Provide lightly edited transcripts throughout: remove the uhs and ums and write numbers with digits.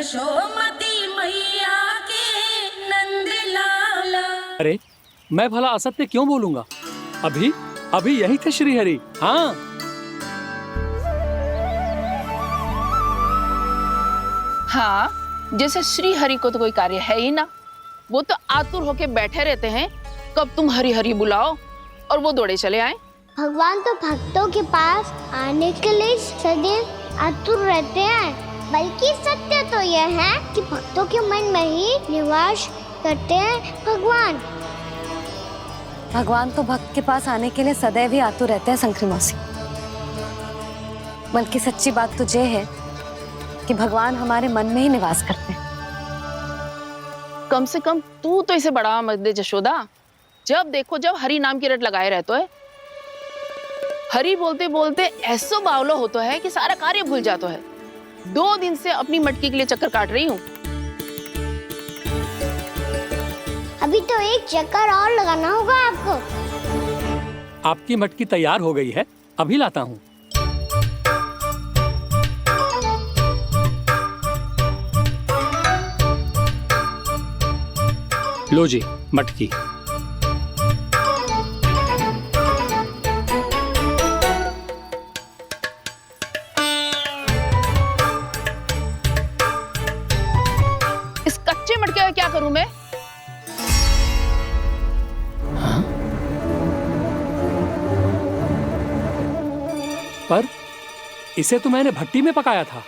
जशोमती मैया के नंद लाला। अरे मैं भला असत्य क्यों बोलूंगा? अभी अभी यही थे श्रीहरि। हाँ, हाँ, जैसे श्री हरि को तो कोई कार्य है ही ना। वो तो आतुर होके बैठे रहते हैं कब तुम हरि हरि बुलाओ और वो दौड़े चले आए। भगवान तो भक्तों के पास आने के लिए सदैव आतुर रहते हैं। बल्कि सत्य तो यह है कि भक्तों के मन में ही निवास करते हैं भगवान। भगवान तो भक्त के पास आने के लिए सदैव ही आतुर रहते हैं शंकरी मौसी। बल्कि सच्ची बात तो ये है कि भगवान हमारे मन में ही निवास करते हैं। कम से कम तू तो इसे बढ़ावा मत दे जशोदा। जब देखो जब हरि नाम की रट लगाए रहते है। हरि बोलते बोलते ऐसो बावलो होता है कि सारा कार्य भूल जाता है। 2 दिन से अपनी मटकी के लिए चक्कर काट रही हूँ। अभी तो एक चक्कर और लगाना होगा आपको। आपकी मटकी तैयार हो गई है, अभी लाता हूँ। लो जी मटकी। इस कच्चे मटके का क्या करूं मैं? पर इसे तो मैंने भट्टी में पकाया था।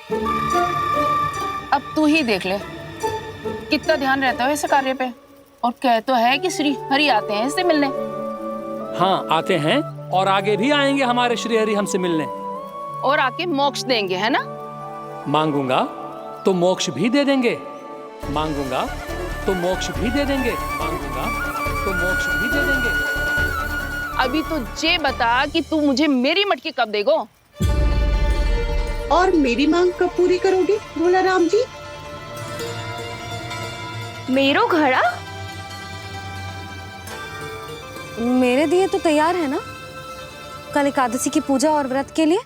अब तू ही देख ले कितना ध्यान रहता है इस कार्य पे। और कह तो है कि श्री हरि आते हैं इससे मिलने। हाँ आते हैं और आगे भी आएंगे हमारे श्रीहरि हमसे मिलने। और आके मोक्ष देंगे, है ना? मांगूंगा तो मोक्ष भी दे देंगे, मांगूंगा तो मोक्ष भी दे देंगे, मांगूंगा तो मोक्ष भी दे देंगे। अभी तो ये बता कि तू मुझे मेरी मटकी कब देगो? और मेरी मांग कब पूरी करोगे भोला राम जी? मेरो घड़ा मेरे दिए तो तैयार है ना कल एकादशी की पूजा और व्रत के लिए।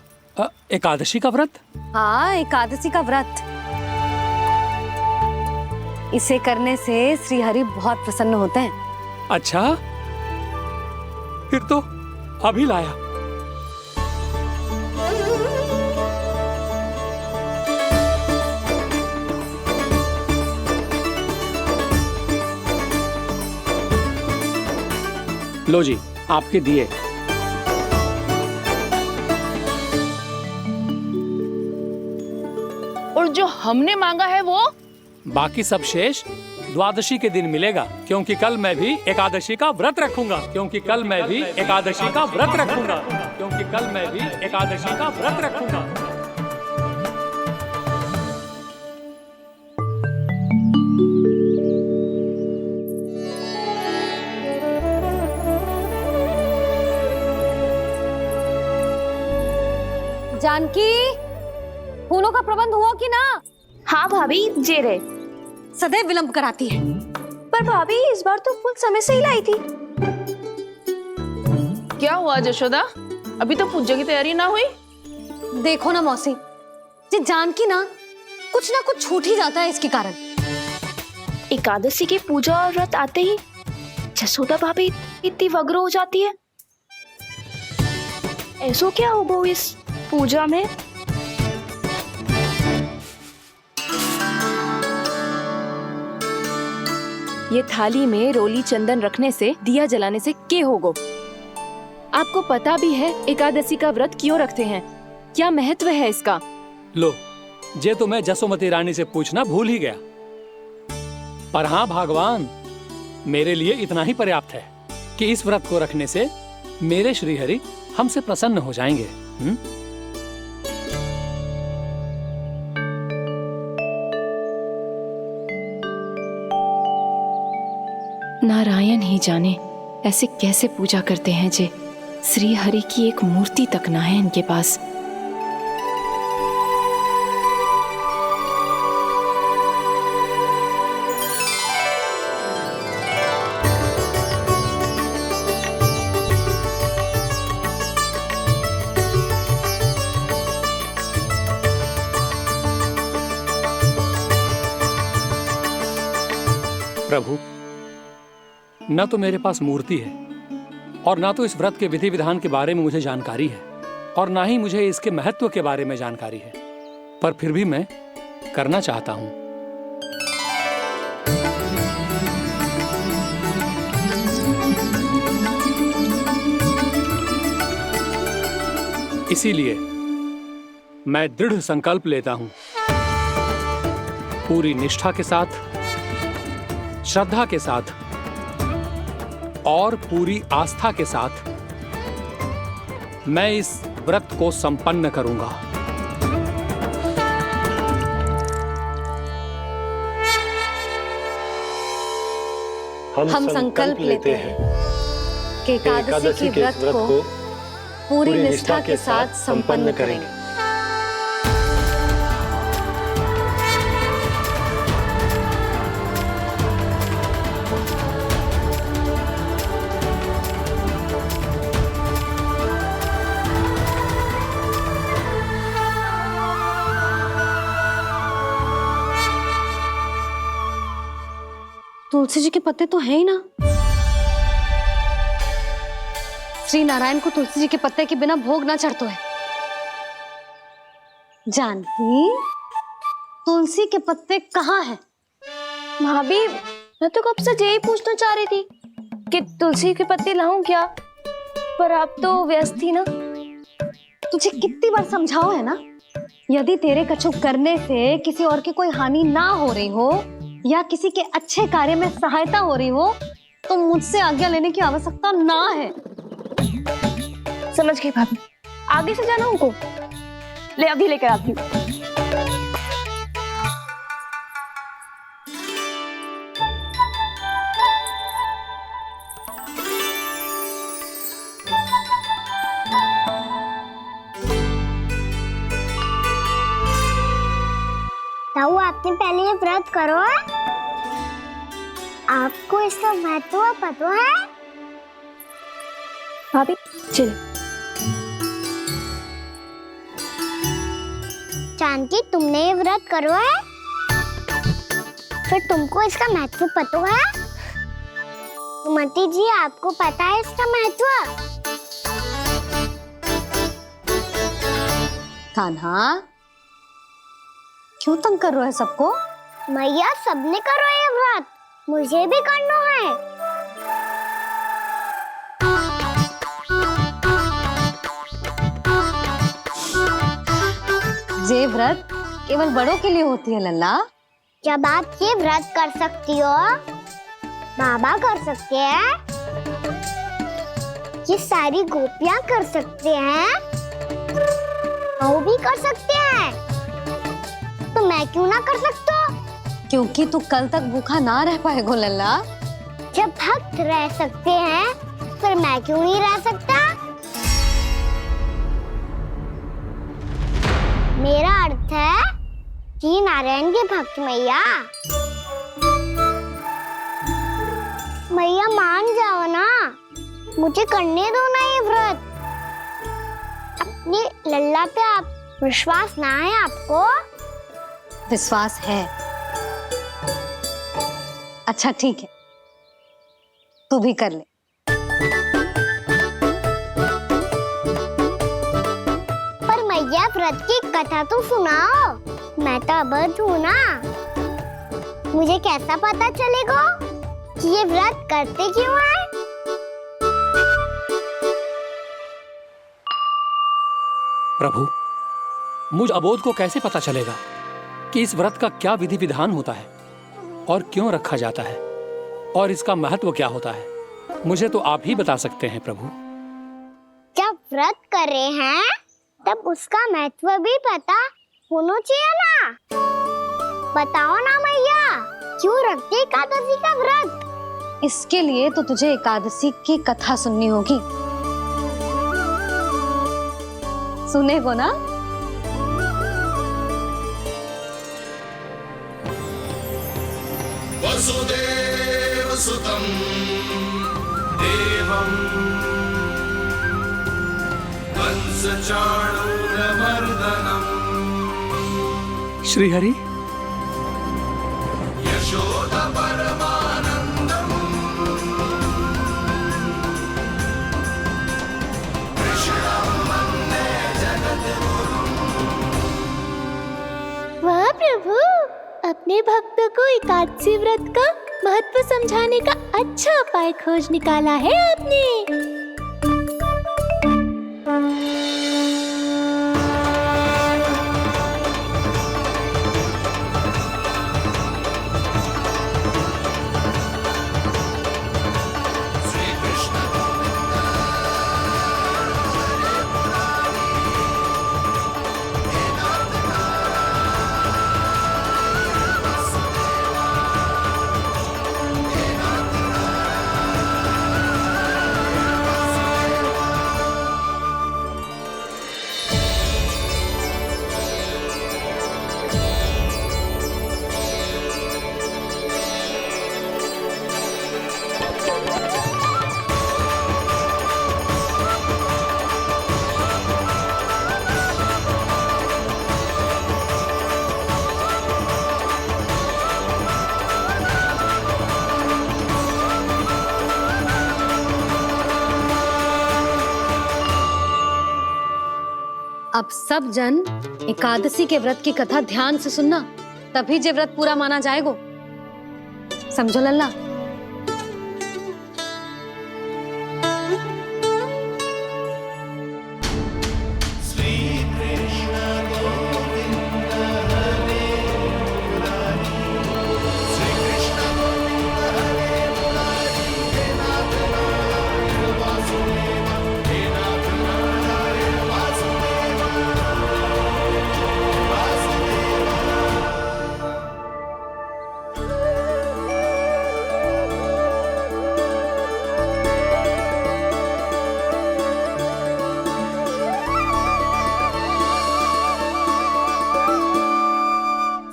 एकादशी का व्रत? हाँ, एकादशी का व्रत। इसे करने से श्री हरि बहुत प्रसन्न होते हैं। अच्छा, फिर तो अभी लाया। लो जी आपके दिए। और जो हमने मांगा है वो? बाकी सब शेष द्वादशी के दिन मिलेगा, क्योंकि कल मैं भी एकादशी का व्रत रखूंगा, क्योंकि कल मैं भी एकादशी का व्रत रखूंगा, क्योंकि कल मैं भी एकादशी का व्रत रखूंगा। जानकी, फूलों का प्रबंध हुआ कि ना? हाँ भाभी, जे रे। सदैव विलंब कराती है। पर भाभी इस बार तो फूल समय से ही लाई थी। क्या हुआ जशोदा? अभी तो पूजा की तैयारी ना हुई? देखो ना मौसी, ये जानकी ना कुछ छूट ही जाता है इसके कारण। एकादशी की पूजा और व्रत आते ही जसोदा भाभी इतनी वग्र हो जाती है। ऐसो क्या हो गो इस पूजा में? ये थाली में रोली चंदन रखने से, दिया जलाने से के होगो? आपको पता भी है एकादशी का व्रत क्यों रखते हैं? क्या महत्व है इसका? लो, जे तो मैं जसोमती रानी से पूछना भूल ही गया। पर हाँ भगवान, मेरे लिए इतना ही पर्याप्त है कि इस व्रत को रखने से मेरे श्रीहरि हमसे प्रसन्न हो जाएंगे। नारायण ही जाने ऐसे कैसे पूजा करते हैं जे श्री हरि की एक मूर्ति तक ना है इनके पास। प्रभु, न तो मेरे पास मूर्ति है और ना तो इस व्रत के विधि विधान के बारे में मुझे जानकारी है और ना ही मुझे इसके महत्व के बारे में जानकारी है, पर फिर भी मैं करना चाहता हूं। इसीलिए मैं दृढ़ संकल्प लेता हूं, पूरी निष्ठा के साथ, श्रद्धा के साथ और पूरी आस्था के साथ मैं इस व्रत को संपन्न करूंगा। हम संकल्प लेते हैं कि एकादशी के व्रत को पूरी निष्ठा के साथ संपन्न करेंगे। तुलसी जी के पत्ते तो हैं ही ना। श्री नारायण को तुलसी जी के पत्ते के बिना भोग ना चढ़तो है। जानकी, तुलसी के पत्ते कहाँ हैं? भाभी, मैं तो कब से यही पूछना चाह रही थी कि तुलसी के पत्ते लाऊं क्या, पर आप तो व्यस्त थी ना। तुझे कितनी बार समझाओ है ना, यदि तेरे कछु करने से किसी और की कोई हानि ना हो रही हो या किसी के अच्छे कार्य में सहायता हो रही हो तो मुझसे आज्ञा लेने की आवश्यकता ना है। समझ गई भाभी, आगे से जाना उनको। ले अभी लेकर आती हूँ। ताऊ, आपने पहले ये व्रत करो है? आपको इसका महत्व पता है? भाभी चल। जानकी, तुमने ये व्रत करो है? फिर तुमको इसका महत्व पता है? सुमति जी, आपको पता है इसका महत्व? कान्हा, क्यों तंग कर रहा है सबको? मैया, सबने करो ये व्रत, मुझे भी करना है। ये व्रत केवल बड़ों के लिए होती है लल्ला। जब आप ये व्रत कर सकती हो, बाबा कर सकते हैं, ये सारी गोपियां कर सकते हैं, वो भी कर सकते हैं, तो मैं क्यों ना कर सकता? क्योंकि तू कल तक भूखा ना रह पाएगा लल्ला। जब भक्त रह सकते हैं, फिर मैं क्यों नहीं रह सकता? मेरा अर्थ है कि नारायण के भक्त मैया, मैया मान जाओ ना, मुझे करने दो ना ये व्रत। अपनी लल्ला पे आप विश्वास ना है आपको? विश्वास है। अच्छा ठीक है, तू भी कर ले। पर मैया, व्रत की कथा तो सुनाओ, मैं तो अबध हूँ ना। मुझे कैसा पता चलेगा कि ये व्रत करते क्यों हैं? प्रभु, मुझ अबोध को कैसे पता चलेगा कि इस व्रत का क्या विधि विधान होता है और क्यों रखा जाता है और इसका महत्व क्या होता है? मुझे तो आप ही बता सकते हैं प्रभु। जब व्रत कर रहे हैं तब उसका महत्व भी पता होना चाहिए ना। बताओ ना मैया, क्यों रखते एकादशी का व्रत? इसके लिए तो तुझे एकादशी की कथा सुननी होगी। सुनेगो ना? वसुदेव सुतं देवं कंसचाणूरमर्दनम् श्रीहरि, यशोदा परमानन्दं अपने भक्तों को एकादशी व्रत का महत्व समझाने का अच्छा उपाय खोज निकाला है आपने। अब सब जन एकादशी के व्रत की कथा ध्यान से सुनना, तभी जे व्रत पूरा माना जाएगा। समझो लल्ला।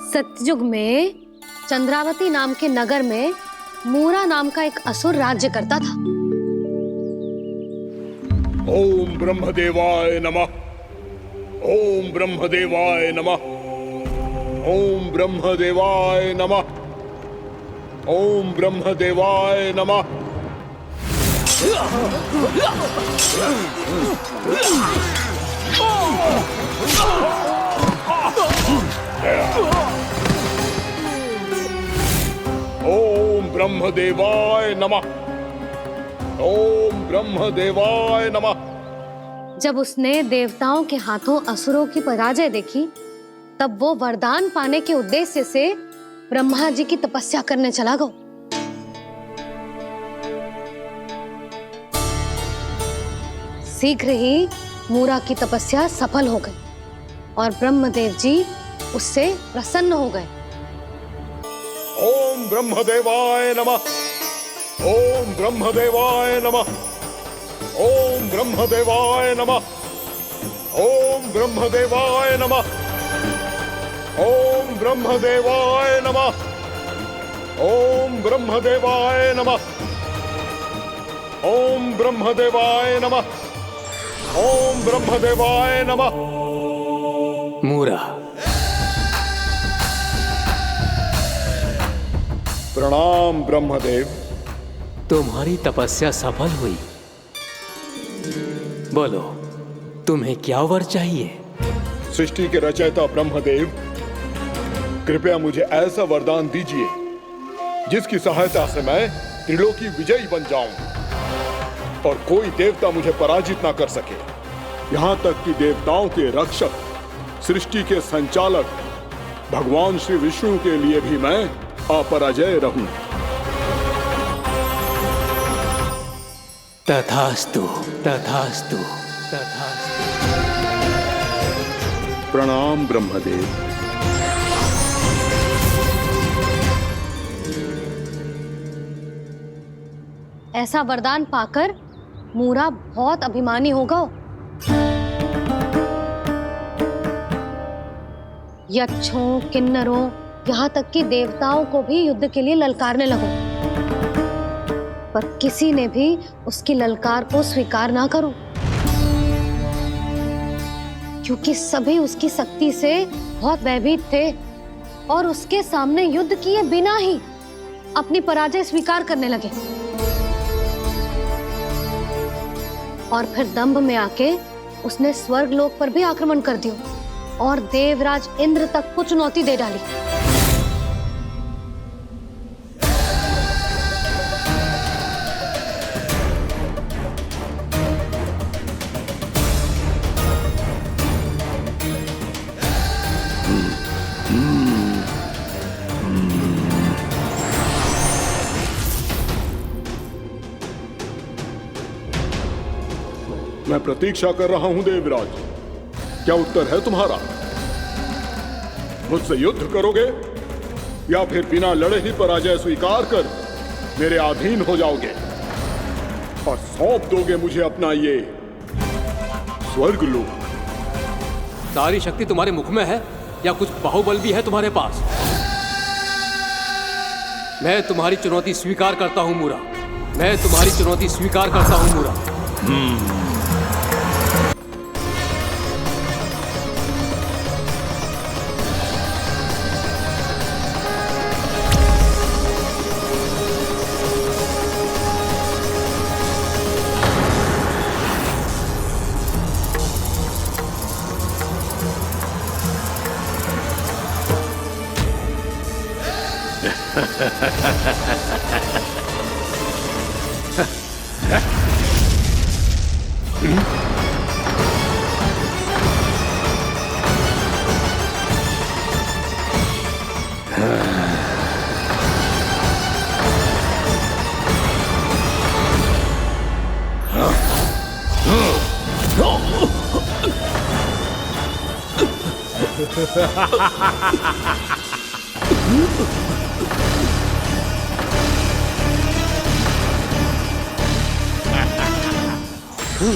सतयुग में चंद्रावती नाम के नगर में मूरा नाम का एक असुर राज्य करता था। ओम ब्रह्मदेवाय नमः। ओम ब्रह्मदेवाय नमः। ओम ब्रह्मदेवाय नमः। ओम ब्रह्मदेवाय नमः। ओम ब्रह्मदेवाय नमः। ओम ब्रह्मदेवाय नमः। जब उसने देवताओं के हाथों असुरों की पराजय देखी, तब वो वरदान पाने के उद्देश्य से ब्रह्मा जी की तपस्या करने चला गया। शीघ्र ही मूरा की तपस्या सफल हो गई और ब्रह्मदेव जी उससे प्रसन्न हो गए। ओम ब्रह्मदेवाय नमः। ओम ब्रह्मदेवाय नमः। ओम ब्रह्मदेवाय नमः। ओम ब्रह्मदेवाय नमः। ओम ब्रह्मदेवाय नमः। ओम ब्रह्मदेवाय नमः। ओम ब्रह्मदेवाय नमः। ओम ब्रह्मदेवाय नमः। मूरा, प्रणाम ब्रह्मदेव। तुम्हारी तपस्या सफल हुई। बोलो, तुम्हें क्या वर चाहिए? सृष्टि के रचयिता ब्रह्मदेव, कृपया मुझे ऐसा वरदान दीजिए जिसकी सहायता से मैं त्रिलोकी विजयी बन जाऊं और कोई देवता मुझे पराजित ना कर सके। यहाँ तक कि देवताओं के रक्षक, सृष्टि के संचालक भगवान श्री विष्णु के लिए भी मैं अपराजय रहूं। तथास्तु, तथास्तु, तथास्तु। प्रणाम ब्रह्मदेव। ऐसा वरदान पाकर मूरा बहुत अभिमानी होगा। यक्षों, किन्नरों, यहाँ तक कि देवताओं को भी युद्ध के लिए ललकारने लगो, पर किसी ने भी उसकी ललकार को स्वीकार ना करो, क्योंकि सभी उसकी शक्ति से बहुत भयभीत थे और उसके सामने युद्ध किए बिना ही अपनी पराजय स्वीकार करने लगे। और फिर दंभ में आके उसने स्वर्ग लोक पर भी आक्रमण कर दिया और देवराज इंद्र तक को चुनौती दे डाली। मैं प्रतीक्षा कर रहा हूं देवराज। क्या उत्तर है तुम्हारा? मुझसे युद्ध करोगे या फिर बिना लड़े ही पराजय स्वीकार कर मेरे अधीन हो जाओगे और सौंप दोगे मुझे अपना ये स्वर्ग लोक? सारी शक्ति तुम्हारे मुख में है या कुछ बाहुबल भी है तुम्हारे पास? मैं तुम्हारी चुनौती स्वीकार करता हूं मूरा। मैं तुम्हारी चुनौती स्वीकार करता हूं मूरा।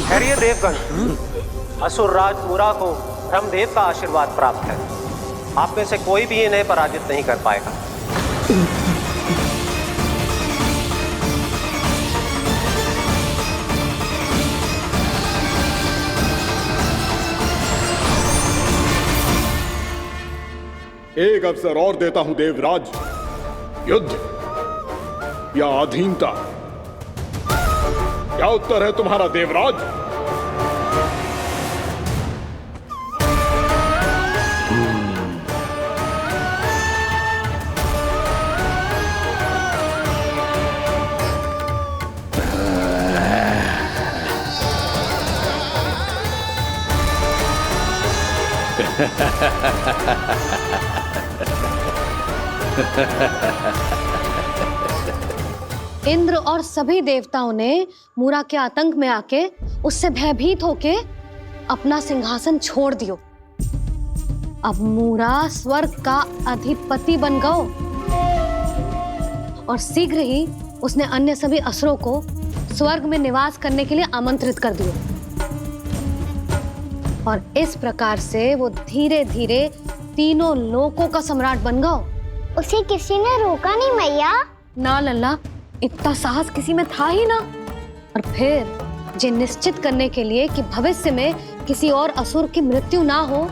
खैरियत देवगण, असुरराज मूरा को ब्रह्मदेव का आशीर्वाद प्राप्त है। आप में से कोई भी इन्हें पराजित नहीं कर पाएगा। एक अवसर और देता हूं देवराज। युद्ध या अधीनता, क्या उत्तर है तुम्हारा देवराज? इंद्र और सभी देवताओं ने मूरा के आतंक में आके उससे भयभीत होके अपना सिंहासन छोड़ दियो। अब मूरा स्वर्ग का अधिपति बन गयो और शीघ्र ही उसने अन्य सभी असुरों को स्वर्ग में निवास करने के लिए आमंत्रित कर दियो। और इस प्रकार से वो धीरे धीरे तीनों लोकों का सम्राट बन गयो। उसे किसी ने रोका नहीं मैया? ना लल्ला, इतना साहस किसी में था ही ना। और फिर ये निश्चित करने के लिए कि भविष्य में किसी और असुर की मृत्यु ना हो,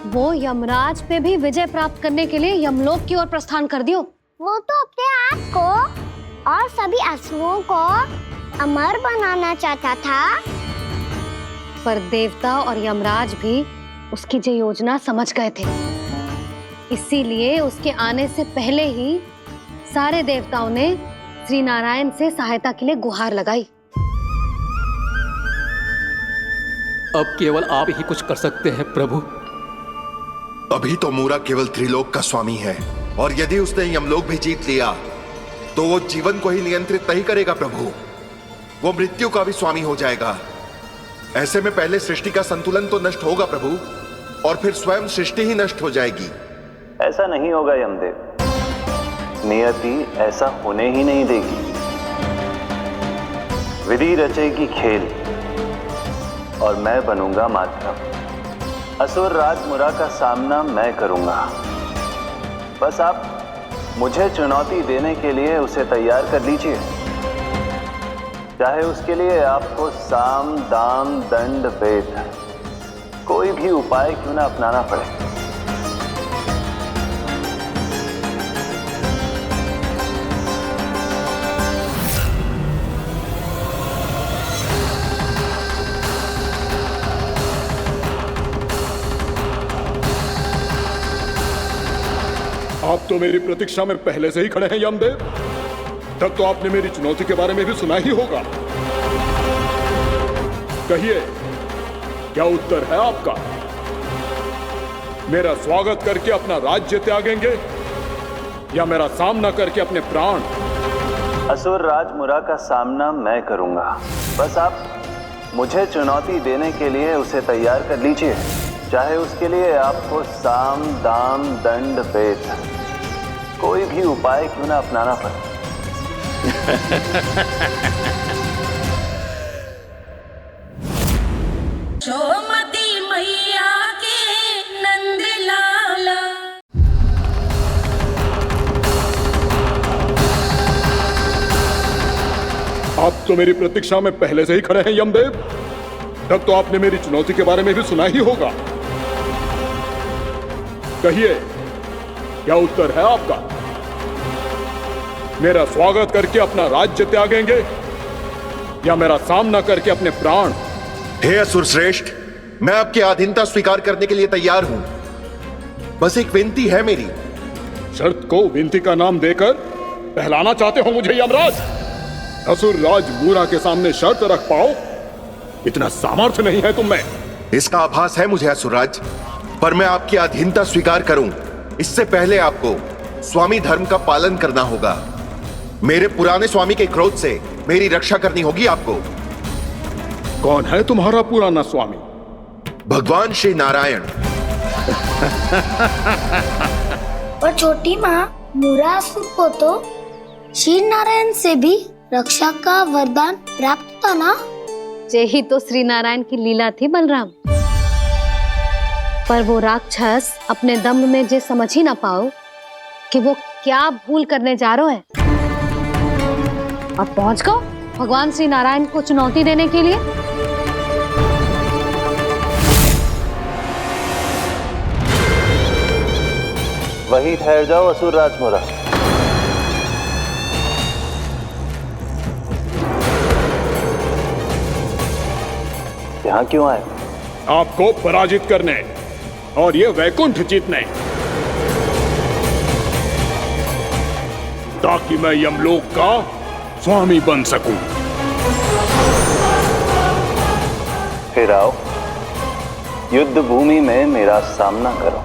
वो यमराज पे भी विजय प्राप्त करने के लिए यमलोक की ओर प्रस्थान कर दियो। वो तो अपने आप को और सभी असुरों को अमर बनाना चाहता था। पर देवता और यमराज भी उसकी ये योजना समझ गए थे। इसीलिए उसके आने से पहले ही सारे देवताओं ने श्री नारायण से सहायता के लिए गुहार लगाई। अब केवल आप ही कुछ कर सकते हैं प्रभु। अभी तो मूरा केवल त्रिलोक का स्वामी है, और यदि उसने यमलोक भी जीत लिया तो वो जीवन को ही नियंत्रित नहीं करेगा प्रभु, वो मृत्यु का भी स्वामी हो जाएगा। ऐसे में पहले सृष्टि का संतुलन तो नष्ट होगा प्रभु, और फिर स्वयं सृष्टि ही नष्ट हो जाएगी। ऐसा नहीं होगा यमदेव, नियति ऐसा होने ही नहीं देगी। विधि रचेगी खेल और मैं बनूंगा माध्यम। असुर राज मूरा का सामना मैं करूंगा। बस आप मुझे चुनौती देने के लिए उसे तैयार कर लीजिए, चाहे उसके लिए आपको साम दाम दंड भेद कोई भी उपाय क्यों ना अपनाना पड़े। आप तो मेरी प्रतीक्षा में पहले से ही खड़े हैं यमदेव। तब तो आपने मेरी चुनौती के बारे में भी सुना ही होगा। कहिए, क्या उत्तर है आपका? मेरा स्वागत करके अपना राज्य त्यागेंगे या मेरा सामना करके अपने प्राण? असुर राज मूरा का सामना मैं करूंगा। बस आप मुझे चुनौती देने के लिए उसे तैयार कर लीजिए, चाहे उसके लिए आपको साम दाम दंड भेद कोई भी उपाय क्यों ना अपनाना पड़े। यशोमती मैया के नंद लाला। आप तो मेरी प्रतीक्षा में पहले से ही खड़े हैं यमदेव। तब तो आपने मेरी चुनौती के बारे में भी सुना ही होगा। कहिए, क्या उत्तर है आपका? मेरा स्वागत करके अपना राज्य त्यागेंगे या मेरा सामना करके अपने प्राण? हे असुर श्रेष्ठ, मैं आपकी अधीनता स्वीकार करने के लिए तैयार हूं। बस एक विनती है मेरी। शर्त को विनती का नाम देकर बहलाना चाहते हो मुझे यमराज? असुर राज मूरा के सामने शर्त रख पाओ, इतना सामर्थ्य नहीं है तुम में। इसका आभास है मुझे असुरराज, पर मैं आपकी अधीनता स्वीकार करूं इससे पहले आपको स्वामी धर्म का पालन करना होगा। मेरे पुराने स्वामी के क्रोध से मेरी रक्षा करनी होगी आपको। कौन है तुम्हारा पुराना स्वामी? भगवान श्री नारायण। और छोटी माँ मूरासुर को तो श्री नारायण से भी रक्षा का वरदान प्राप्त था ना? यही तो श्री नारायण की लीला थी बलराम। पर वो राक्षस अपने दम में जे समझ ही ना पाओ कि वो क्या भूल करने जा रहा है, और पहुंच गो भगवान श्री नारायण को चुनौती देने के लिए। वहीं ठहर जाओ असुर राज मूरा। यहाँ क्यों आए? आपको पराजित करने और ये वैकुंठ जीतने, ताकि मैं यमलोक का स्वामी बन सकूं। फिर आओ, युद्ध भूमि में मेरा सामना करो।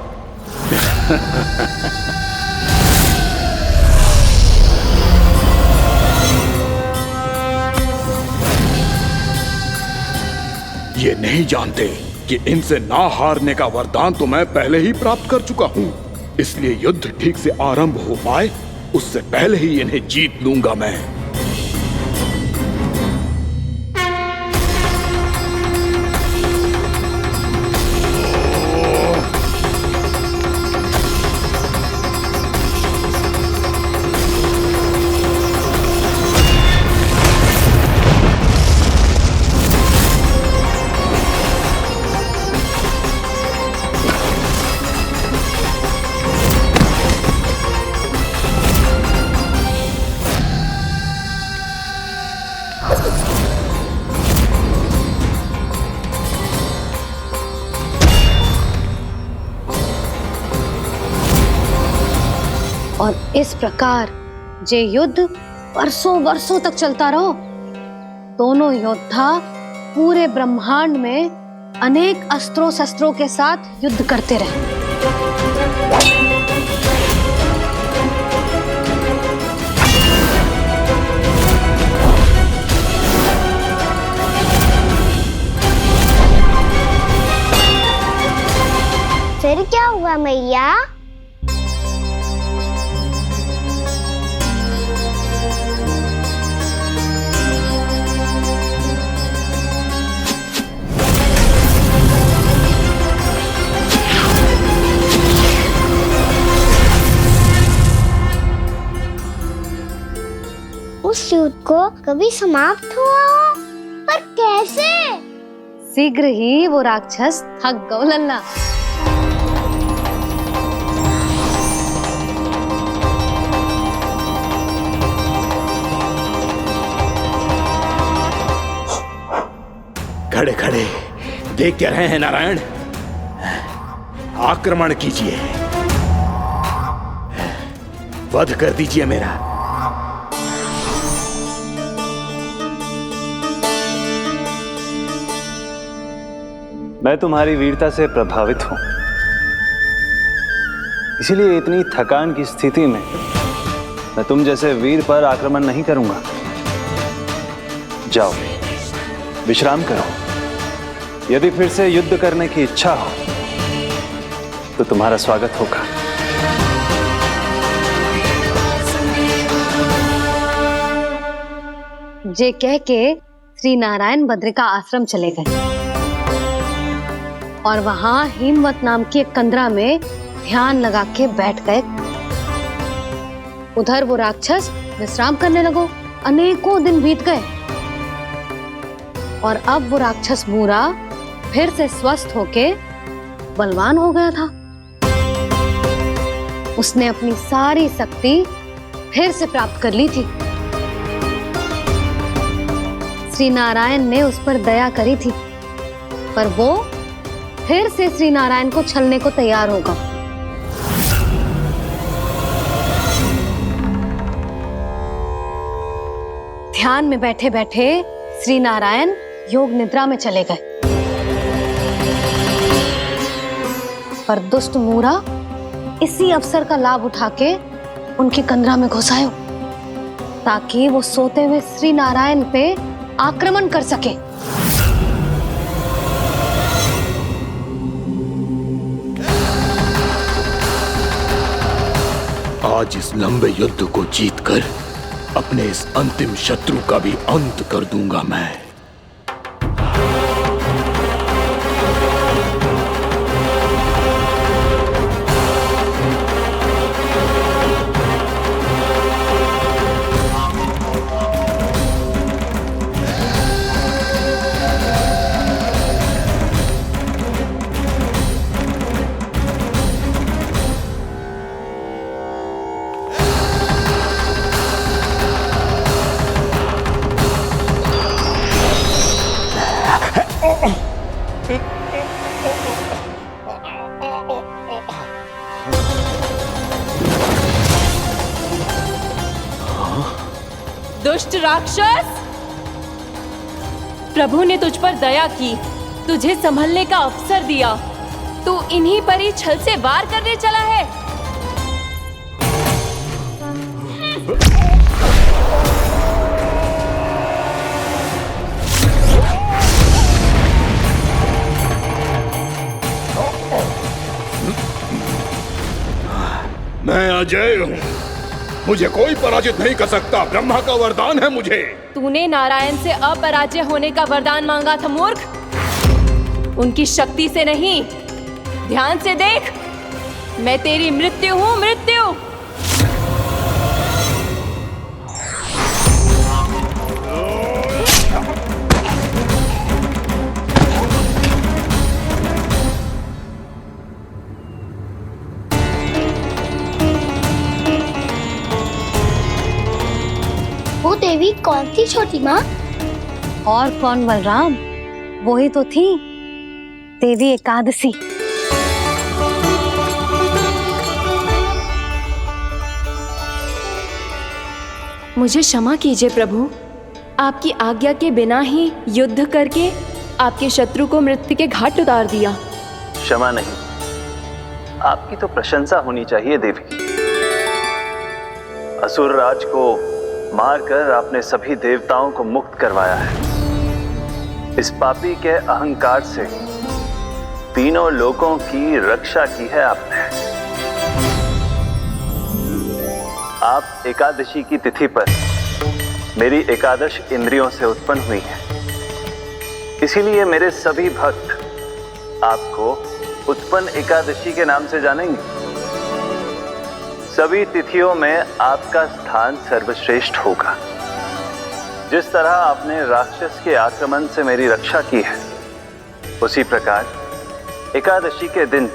ये नहीं जानते कि इनसे ना हारने का वरदान तो मैं पहले ही प्राप्त कर चुका हूं। इसलिए युद्ध ठीक से आरंभ हो पाए उससे पहले ही इन्हें जीत लूंगा मैं। और इस प्रकार जे युद्ध वर्षों वर्षों तक चलता रहो। दोनों योद्धा पूरे ब्रह्मांड में अनेक अस्त्रों शस्त्रों के साथ युद्ध करते रहे। फिर क्या हुआ मैया? उस युद्ध को कभी समाप्त हुआ हो, पर कैसे? शीघ्र ही वो राक्षस थक गौ लल्ला। खड़े खड़े देख क्या रहे हैं नारायण? आक्रमण कीजिए, वध कर दीजिए मेरा। मैं तुम्हारी वीरता से प्रभावित हूं, इसीलिए इतनी थकान की स्थिति में मैं तुम जैसे वीर पर आक्रमण नहीं करूंगा। जाओ, विश्राम करो। यदि फिर से युद्ध करने की इच्छा हो तो तुम्हारा स्वागत होगा। जे कह के श्री नारायण बद्रिका आश्रम चले गए और वहां हिमवत नाम की एक कंदरा में ध्यान लगा के बैठ गए। उधर वो राक्षस विश्राम करने लगो। अनेकों दिन बीत गए और अब वो राक्षस मूरा फिर से स्वस्थ होके बलवान हो गया था। उसने अपनी सारी शक्ति फिर से प्राप्त कर ली थी। श्री नारायण ने उस पर दया करी थी, पर वो फिर से श्री नारायण को छलने को तैयार होगा। ध्यान में बैठे बैठे श्री नारायण योग निद्रा में चले गए, पर दुष्ट मूरा इसी अवसर का लाभ उठा के उनकी कंदरा में घुस आयो ताकि वो सोते हुए श्री नारायण पे आक्रमण कर सके। आज इस लंबे युद्ध को जीतकर अपने इस अंतिम शत्रु का भी अंत कर दूंगा मैं। दुष्ट राक्षस, प्रभु ने तुझ पर दया की, तुझे संभलने का अवसर दिया। तू इन्हीं पर ही छल से वार करने चला है। मैं अजय हूँ, मुझे कोई पराजित नहीं कर सकता। ब्रह्मा का वरदान है मुझे। तूने नारायण से अपराजय होने का वरदान मांगा था मूर्ख, उनकी शक्ति से नहीं। ध्यान से देख, मैं तेरी मृत्यु हूँ, मृत्यु। वो देवी कौन थी छोटी माँ? और कौन बलराम, वही तो थी देवी एकादशी। मुझे क्षमा कीजिए प्रभु, आपकी आज्ञा के बिना ही युद्ध करके आपके शत्रु को मृत्यु के घाट उतार दिया। क्षमा नहीं, आपकी तो प्रशंसा होनी चाहिए देवी। असुर राज को मारकर आपने सभी देवताओं को मुक्त करवाया है। इस पापी के अहंकार से तीनों लोकों की रक्षा की है आपने। आप एकादशी की तिथि पर मेरी एकादश इंद्रियों से उत्पन्न हुई हैं। इसीलिए मेरे सभी भक्त आपको उत्पन्न एकादशी के नाम से जानेंगे। सभी तिथियों में आपका स्थान सर्वश्रेष्ठ होगा। जिस तरह आपने राक्षस के आक्रमण से मेरी रक्षा की है, उसी प्रकार एकादशी के दिन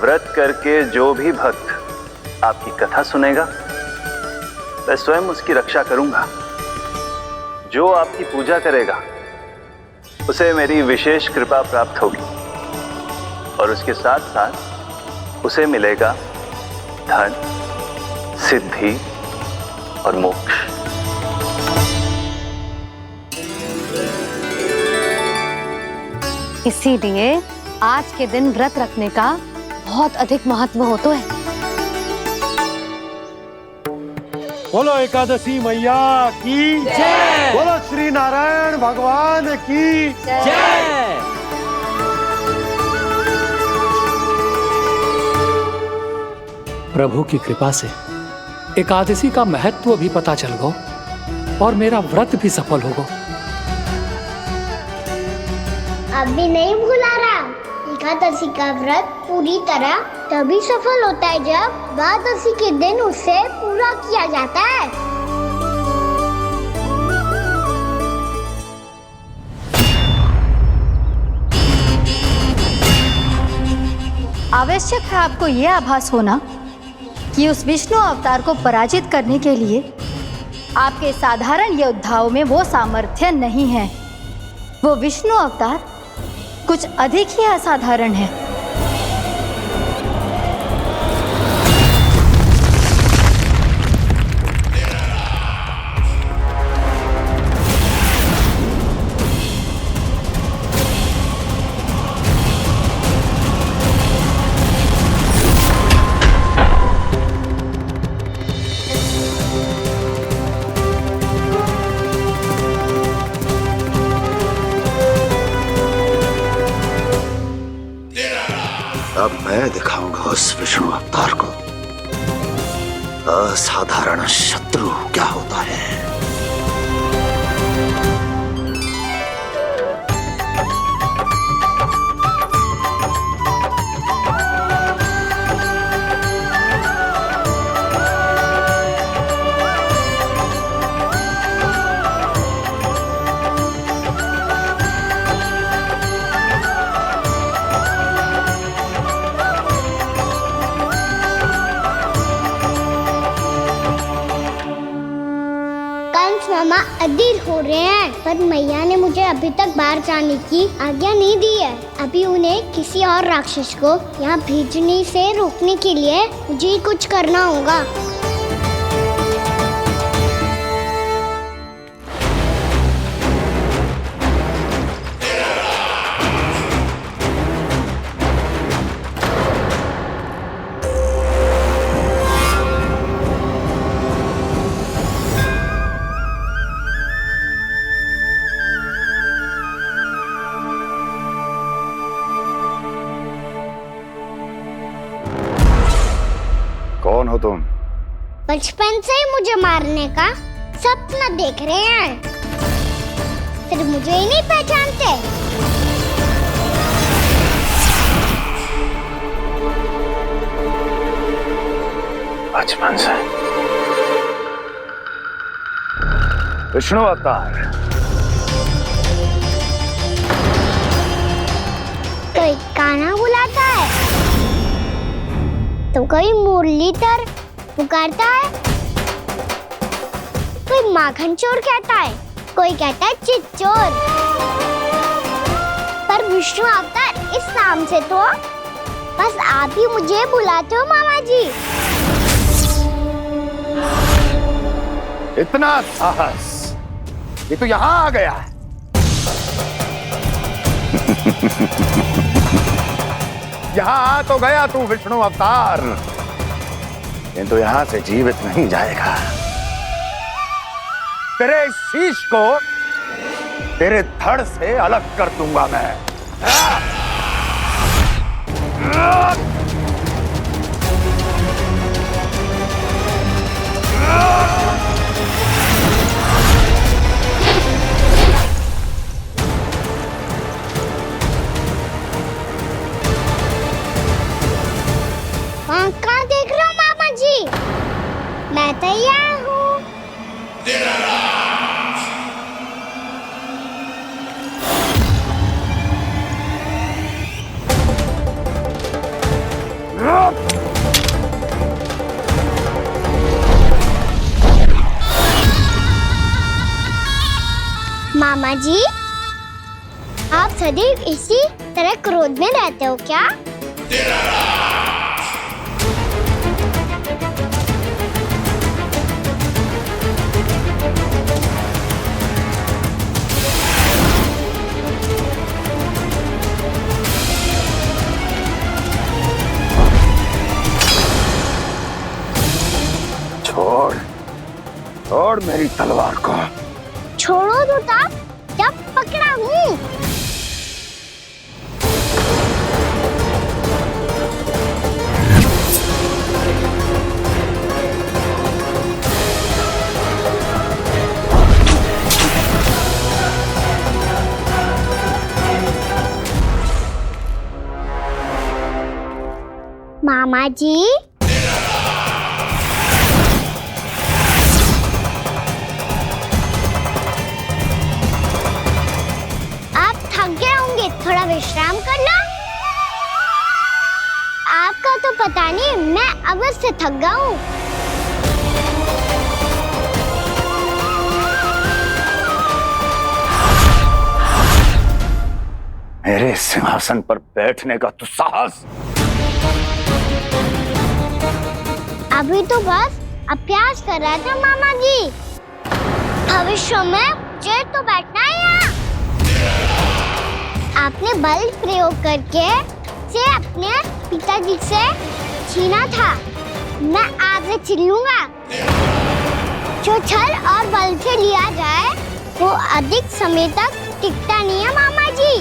व्रत करके जो भी भक्त आपकी कथा सुनेगा, मैं स्वयं उसकी रक्षा करूंगा। जो आपकी पूजा करेगा उसे मेरी विशेष कृपा प्राप्त होगी और उसके साथ साथ उसे मिलेगा धन, सिद्धि और मोक्ष। इसीलिए आज के दिन व्रत रखने का बहुत अधिक महत्व होता है। बोलो एकादशी मैया की जय। बोलो श्री नारायण भगवान की जय। प्रभु की कृपा से एकादशी का महत्व भी पता चल गो और मेरा व्रत भी सफल होगा। अभी नहीं भूला राम, एकादशी का व्रत पूरी तरह तभी सफल होता है जब द्वादशी के दिन उसे पूरा किया जाता है। आवश्यक है आपको यह आभास होना कि उस विष्णु अवतार को पराजित करने के लिए आपके साधारण योद्धाओं में वो सामर्थ्य नहीं है। वो विष्णु अवतार कुछ अधिक ही असाधारण है। अब मैं दिखाऊंगा उस विष्णु अवतार को असाधारण शत्रु क्या होता है। मामा अधीर हो रहे हैं, पर मैया ने मुझे अभी तक बाहर जाने की आज्ञा नहीं दी है। अभी उन्हें किसी और राक्षस को यहाँ भेजने से रोकने के लिए मुझे ही कुछ करना होगा। कौन हो तुम? बचपन से ही मुझे मारने का सपना देख रहे हैं, फिर मुझे ही नहीं पहचानते। बचपन से विष्णु अवतार। कोई कान्हा बुलाता है तो कोई मुरलीधर पुकारता है, कोई माखन चोर कहता है, कोई कहता है चिच्चोर। पर विष्णु अवतार इस नाम से तो बस आप ही मुझे बुलाते हो मामा जी। इतना साहस, ये तो यहाँ आ गया है। यहाँ आ तो गया तू विष्णु अवतार, किंतु यहाँ से जीवित नहीं जाएगा। तेरे शीश को तेरे धड़ से अलग कर दूंगा मैं। कहाँ देख रहे हो मामा जी? मैं तैयार हूँ। मामा जी, आप सदैव इसी तरह क्रोध में रहते हो क्या? छोड़, छोड़ मेरी तलवार को। छोड़ो तो तब जब पकड़ा हूँ। मामा जी, आप थक गए होंगे, थोड़ा विश्राम कर लो। आपका तो पता नहीं, मैं अवश्य से थक गया हूँ। मेरे सिंहासन पर बैठने का तो साहस। अभी तो बस अभ्यास कर रहा था मामा जी। भविष्य में मुझे तो बैठना है यहाँ। आपने बल प्रयोग करके से अपने पिताजी से छीना था, मैं आपसे छीन लूंगा। जो छल और बल से लिया जाए वो अधिक समय तक टिकता नहीं है मामा जी।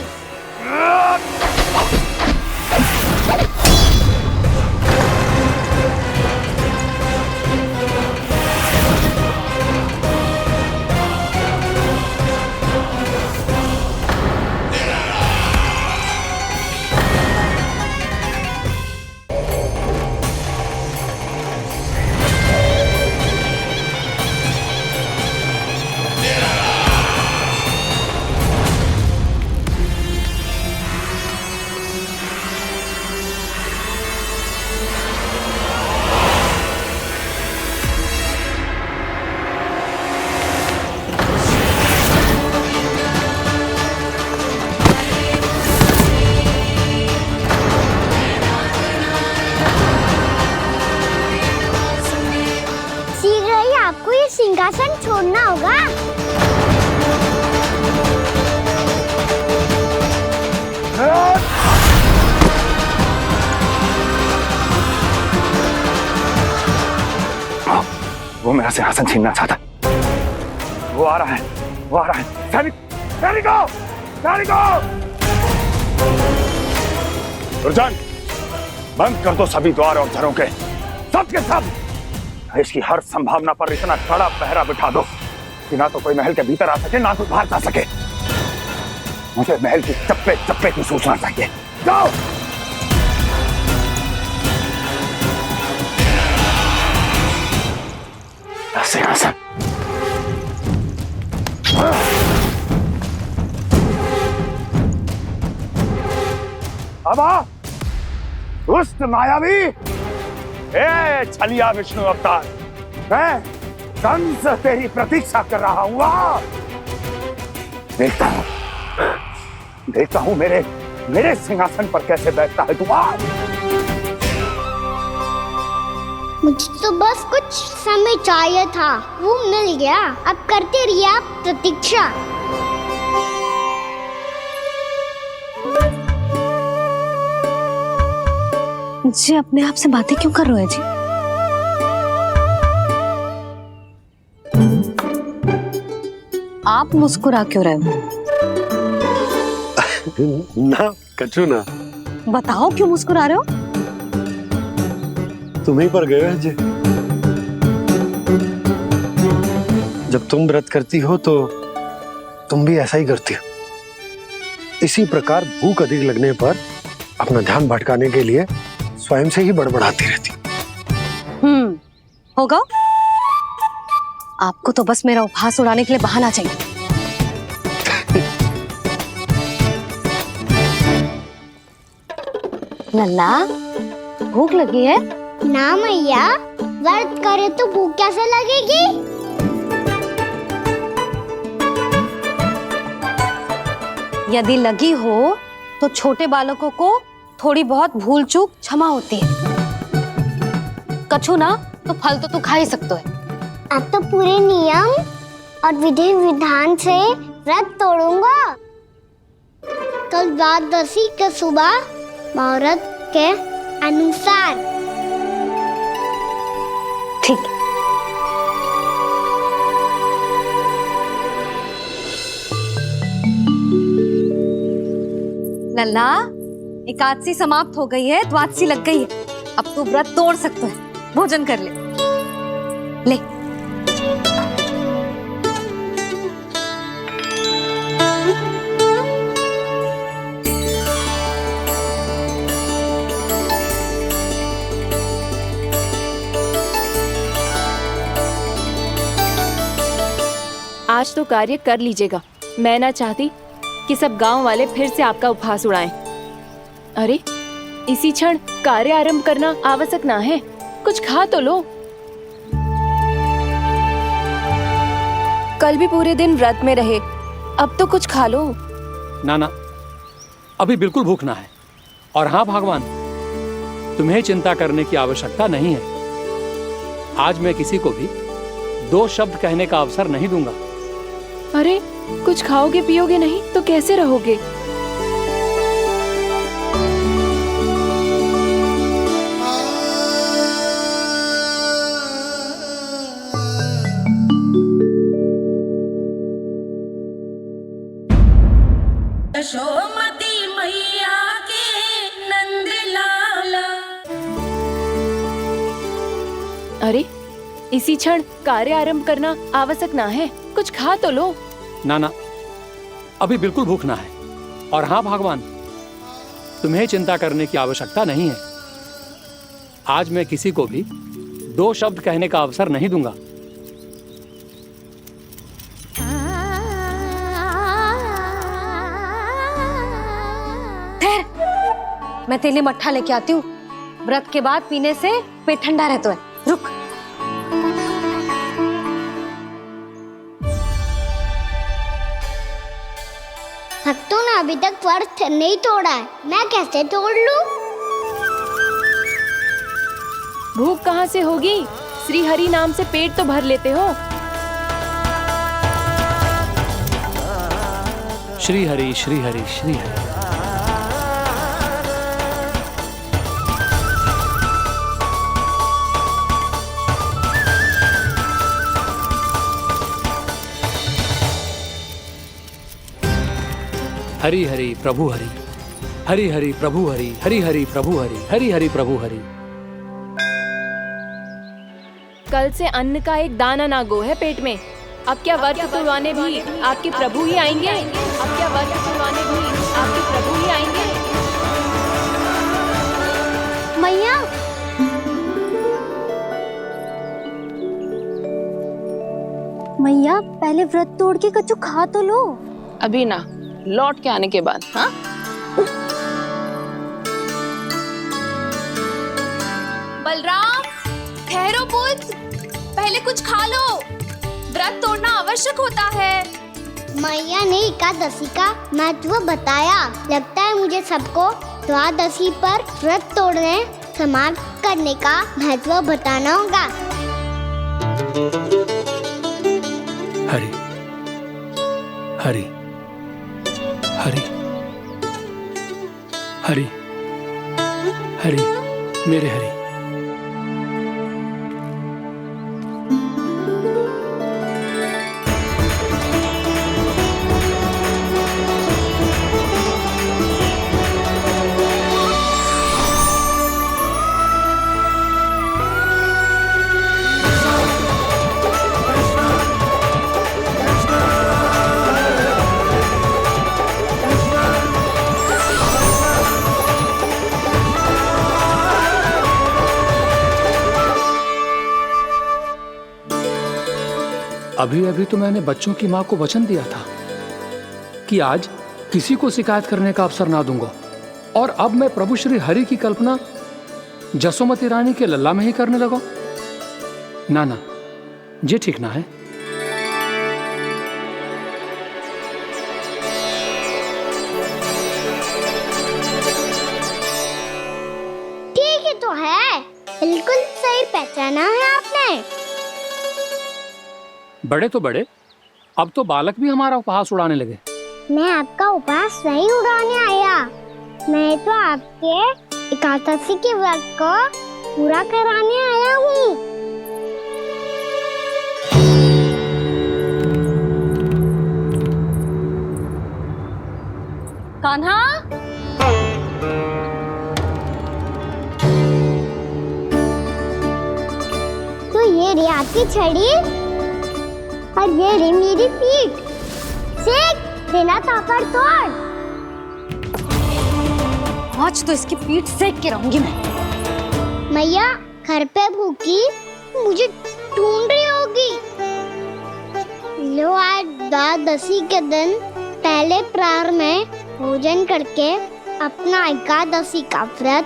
आपको ये सिंहासन छोड़ना होगा। वो मेरा सिंहासन छीनना चाहता। वो आ रहा है, वो आ रहा है। सैनिकों, दुर्जन, बंद कर दो सभी द्वार और झरों के, सब के सब। इसकी हर संभावना पर इतना कड़ा पहरा बिठा दो कि ना तो कोई महल के भीतर आ सके, ना कोई बाहर जा सके। मुझे महल की चप्पे चप्पे की सूचना चाहिए। जाओ। सिंहासन। अब आ, दुष्ट मायावी, ए छलिया विष्णु अवतार, मैं कंस तेरी प्रतीक्षा कर रहा हूँ। देखता हूँ मेरे सिंहासन पर कैसे बैठता है तू। मुझे तो बस कुछ समय चाहिए था, वो मिल गया। अब करते रहिए आप प्रतीक्षा। जी अपने आप से बातें क्यों कर रहे हैं जी? आप मुस्कुरा क्यों रहे हो? ना कचू ना। बताओ क्यों मुस्कुरा रहे हो? तुम ही पर गए हैं जी। जब तुम व्रत करती हो तो तुम भी ऐसा ही करती हो। इसी प्रकार भूख अधिक लगने पर अपना ध्यान भटकाने के लिए स्वयं से ही बड़बड़ाती रहती। होगा। आपको तो बस मेरा उपहास उड़ाने के लिए बहाना चाहिए। नन्ना, भूख लगी है? ना मैया, व्रत करे तो भूख कैसे लगेगी? यदि लगी हो तो छोटे बालकों को थोड़ी बहुत भूल चूक क्षमा होती है। कछु ना तो फल तो तू खा ही सकते है। अब तो पूरे नियम और विधि विधान से व्रत तोड़ूंगा। कल द्वादशी के सुबह मुहूर्त के अनुसार। ठीक। लल्ला, एकादशी समाप्त हो गई है, द्वादशी लग गई है। अब तू व्रत तोड़ सकता है, भोजन कर ले। ले। आज तो कार्य कर लीजिएगा। मैं ना चाहती कि सब गांव वाले फिर से आपका उपहास उड़ाएं। अरे इसी क्षण कार्य आरंभ करना आवश्यक ना है, कुछ खा तो लो। कल भी पूरे दिन व्रत में रहे, अब तो कुछ खा लो। ना, अभी बिल्कुल भूख ना है। और हाँ भगवान, तुम्हें चिंता करने की आवश्यकता नहीं है। आज मैं किसी को भी 2 शब्द कहने का अवसर नहीं दूंगा। अरे कुछ खाओगे पियोगे नहीं तो कैसे रहोगे? यशोमती मैया के नंद लाला। अरे इसी क्षण कार्य आरंभ करना आवश्यक ना है, कुछ खा तो लो। ना, अभी बिल्कुल भूख ना है। और हाँ भगवान, तुम्हें चिंता करने की आवश्यकता नहीं है। आज मैं किसी को भी 2 शब्द कहने का अवसर नहीं दूंगा। मैं तेरे लिए मट्ठा लेके आती हूँ। व्रत के बाद पीने से पेट ठंडा रहता है। रुक। भक्तों ने अभी तक व्रत नहीं तोड़ा है, मैं कैसे तोड़ लूं? भूख कहाँ से होगी? श्री हरि नाम से पेट तो भर लेते हो। श्री हरि श्री हरि श्री हरि। हरि हरि प्रभु हरि, हरि हरि प्रभु हरि, हरि हरि प्रभु हरि, हरि हरि प्रभु हरि। कल से अन्न का एक दाना ना गो है पेट में। अब क्या व्रत तुड़वाने भी आपके प्रभु ही आएंगे? अब क्या व्रत तुड़वाने भी आपके प्रभु ही आएंगे? मैया, मैया पहले व्रत तोड़ के कच्चू खा तो लो। अभी ना, लौट के आने के बाद। हाँ, बलराम, ठहरो पुत्र, पहले कुछ खा लो। व्रत तोड़ना आवश्यक होता है। मैया ने एकादशी का महत्व बताया। लगता है मुझे सबको द्वादशी पर व्रत तोड़ने समाप्त करने का महत्व बताना होगा। हरि हरि हरि हरि हरि, मेरे हरि। अभी अभी तो मैंने बच्चों की माँ को वचन दिया था कि आज किसी को शिकायत करने का अवसर ना दूंगा, और अब मैं प्रभु श्री हरि की कल्पना जसोमती रानी के लल्ला में ही करने लगा। ना, ये ठीक ना है। ठीक ही तो है, बिल्कुल सही पहचाना है आपने। बड़े तो बड़े, अब तो बालक भी हमारा उपहास उड़ाने लगे। मैं आपका उपहास नहीं उड़ाने आया, मैं तो आपके एकादशी के व्रत को पूरा कराने आया हूँ। कान्हा, की छड़ी और ये रही मेरी पीठ। सेक बिना ताकत तोड़। आज तो इसकी पीठ सेक के रहूंगी मैं। मैया घर पे भूखी मुझे ढूंढ रही होगी। लो आज द्वादशी के दिन पहले प्रहर में भोजन करके अपना एकादशी का व्रत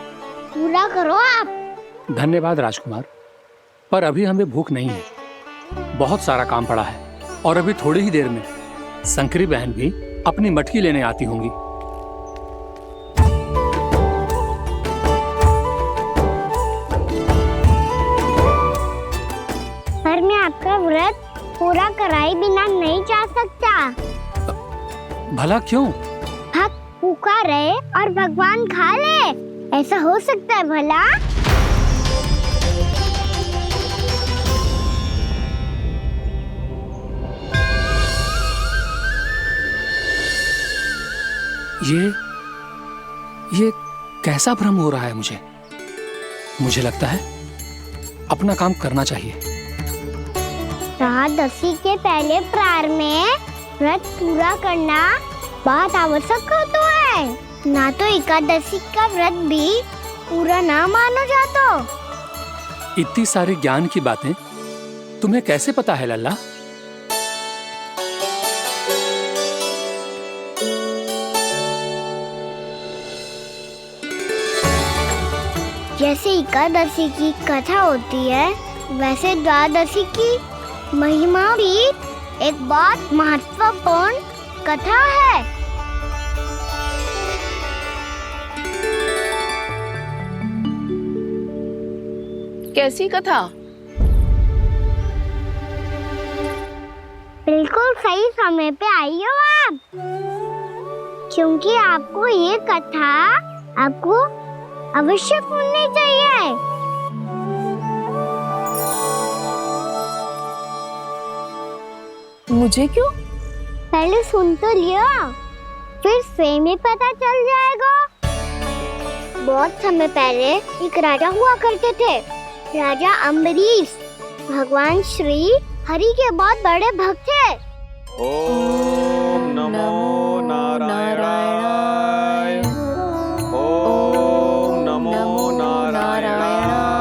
पूरा करो आप। धन्यवाद राजकुमार, पर अभी हमें भूख नहीं है। बहुत सारा काम पड़ा है और अभी थोड़ी ही देर में शंकरी बहन भी अपनी मटकी लेने आती होंगी। पर मैं आपका व्रत पूरा कराए बिना नहीं जा सकता। भला क्यों? भक्त भूखा रहे और भगवान खा ले, ऐसा हो सकता है भला? ये कैसा भ्रम हो रहा है मुझे लगता है अपना काम करना चाहिए। द्वादशी के पहले प्रहर में व्रत पूरा करना बहुत आवश्यक होता है, ना तो एकादशी का व्रत भी पूरा ना मानो जातो। इतनी सारी ज्ञान की बातें तुम्हें कैसे पता है लल्ला? जैसे एकादशी की कथा होती है, वैसे द्वादशी की महिमा भी एक बहुत महत्वपूर्ण कथा है। कैसी कथा? बिल्कुल सही समय पे आई हो आप, क्योंकि आपको ये कथा आपको अवश्य सुननी चाहिए। मुझे क्यों? पहले सुन तो लियो, फिर स्वयं ही पता चल जाएगा। बहुत समय पहले एक राजा हुआ करते थे, राजा अम्बरीश। भगवान श्री हरि के बहुत बड़े भक्त थे। ओम नमो नारायणाय। ओम नमो नारायणाय।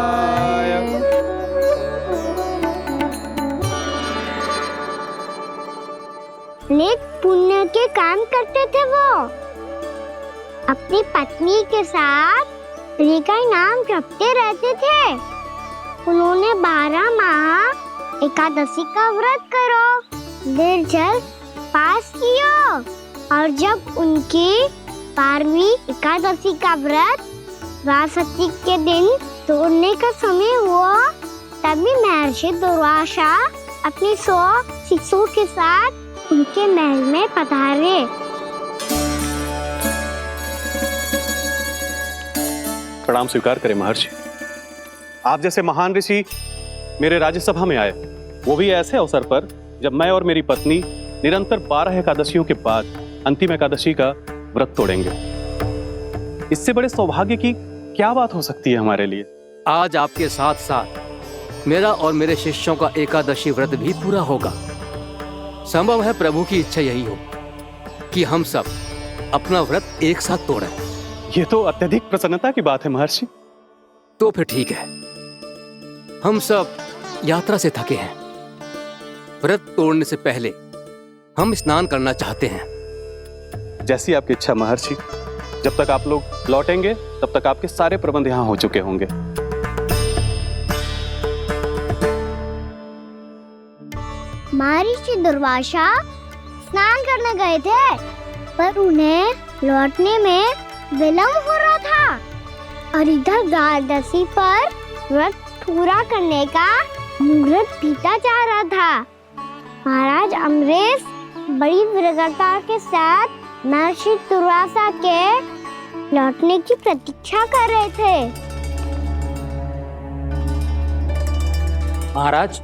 नेक पुण्य के काम करते थे वो। अपनी पत्नी के साथ हरि का नाम जपते रहते थे। उन्होंने 12 माह एकादशी का व्रत करो, निर्जल पास किया, और जब उनकी 12वीं एकादशी का व्रत द्वादशी के दिन तोड़ने का समय हुआ, तभी महर्षि दुर्वासा अपनी 100 शिष्यों के साथ उनके महल में पधारे। प्रणाम स्वीकार करें महर्षि। आप जैसे महान ऋषि मेरे राज्यसभा में आए, वो भी ऐसे अवसर पर जब मैं और मेरी पत्नी निरंतर 12 एकादशियों के बाद अंतिम एकादशी का व्रत तोड़ेंगे। इससे बड़े सौभाग्य की क्या बात हो सकती है हमारे लिए? आज आपके साथ साथ मेरा और मेरे शिष्यों का एकादशी व्रत भी पूरा होगा। संभव है प्रभु की इच्छा यही हो कि हम सब अपना व्रत एक साथ तोड़ें। ये तो अत्यधिक प्रसन्नता की बात है महर्षि। तो फिर ठीक है, हम सब यात्रा से थके हैं। व्रत तोड़ने से पहले हम स्नान करना चाहते हैं। जैसी आपकी इच्छा महर्षि। जब तक आप लोग लौटेंगे तब तक आपके सारे प्रबंध यहाँ हो चुके होंगे। महर्षि दुर्वासा स्नान करने गए थे, पर उन्हें लौटने में विलंब हो रहा था, और इधर द्वादशी पर व्रत पूरा करने का मुहूर्त बीता जा रहा था। महाराज अम्बरीश बड़ी विरक्ता के साथ महर्षि दुर्वासा के लौटने की प्रतीक्षा कर रहे थे। महाराज,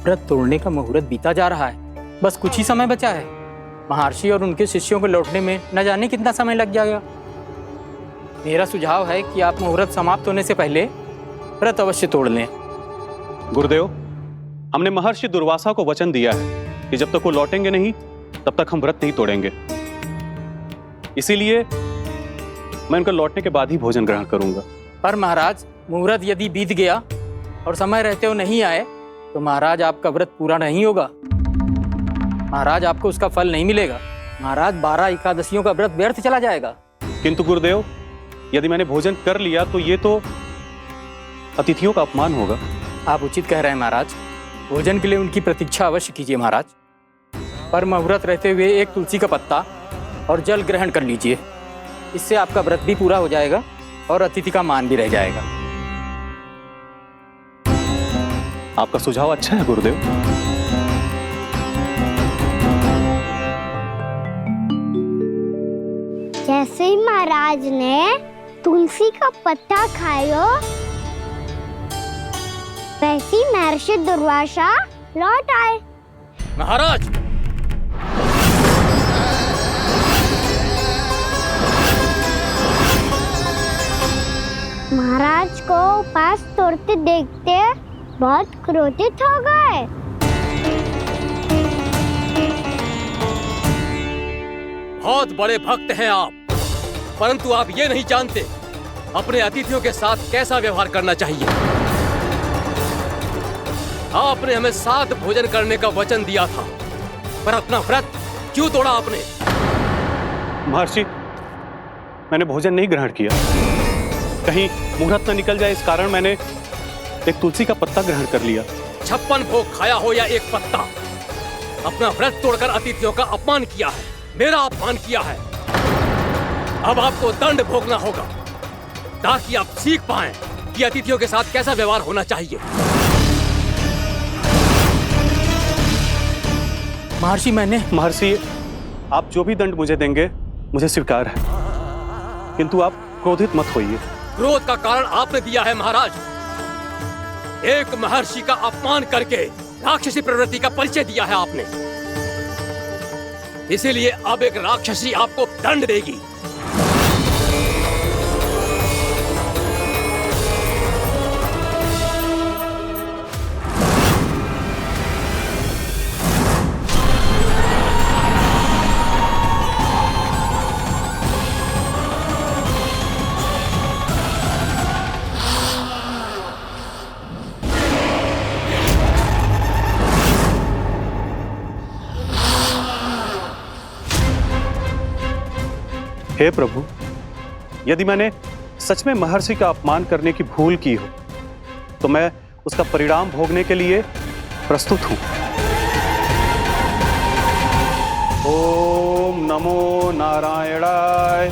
व्रत तोड़ने का मुहूर्त बीता जा रहा है, बस कुछ ही समय बचा है। महर्षि और उनके शिष्यों को लौटने में न जाने कितना समय लग जाएगा। मेरा सुझाव है कि आप मुहूर्त समाप्त होने से पहले व्रत अवश्य तोड़ लें। गुरुदेव, हमने महर्षि दुर्वासा को वचन दिया है कि जब तक वो लौटेंगे नहीं तब तक हम व्रत नहीं तोड़ेंगे। इसीलिए मैं उनका लौटने के बाद ही भोजन ग्रहण करूंगा। पर महाराज, मुहूर्त यदि बीत गया और समय रहते हो नहीं आए तो महाराज आपका व्रत पूरा नहीं होगा। महाराज आपको उसका फल नहीं मिलेगा। महाराज 12 एकादशियों का व्रत व्यर्थ चला जाएगा। किंतु गुरुदेव, यदि मैंने भोजन कर लिया तो ये तो अतिथियों का अपमान होगा। आप उचित कह रहे हैं महाराज। भोजन के लिए उनकी प्रतीक्षा अवश्य कीजिए महाराज। पर मुहूर्त रहते हुए एक तुलसी का पत्ता और जल ग्रहण कर लीजिए। इससे आपका व्रत भी पूरा हो जाएगा और अतिथि का मान भी रह जाएगा। आपका सुझाव अच्छा है गुरुदेव। जैसे ही महाराज ने तुलसी का पत्ता खायो, वैसे ही महर्षि दुर्वासा लौट आए। महाराज, महाराज को उपास तोड़ते देखते बहुत क्रोधित हो गए। बहुत बड़े भक्त हैं आप, परंतु आप ये नहीं जानते अपने अतिथियों के साथ कैसा व्यवहार करना चाहिए। आपने हमें साथ भोजन करने का वचन दिया था, पर अपना व्रत क्यों तोड़ा आपने? महर्षि, मैंने भोजन नहीं ग्रहण किया। कहीं मुहूर्त न निकल जाए इस कारण मैंने एक तुलसी का पत्ता ग्रहण कर लिया। 56 भोग खाया हो या एक पत्ता, अपना व्रत तोड़कर अतिथियों का अपमान किया है, मेरा अपमान किया है। अब आपको दंड भोगना होगा ताकि आप सीख पाएं कि अतिथियों के साथ कैसा व्यवहार होना चाहिए। महर्षि, आप जो भी दंड मुझे देंगे मुझे स्वीकार है, किंतु आप क्रोधित मत होइए। क्रोध का कारण आपने दिया है महाराज। एक महर्षि का अपमान करके राक्षसी प्रवृत्ति का परिचय दिया है आपने। इसीलिए अब एक राक्षसी आपको दंड देगी। हे प्रभु, यदि मैंने सच में महर्षि का अपमान करने की भूल की हो तो मैं उसका परिणाम भोगने के लिए प्रस्तुत हूं। ओम नमो नारायणाय,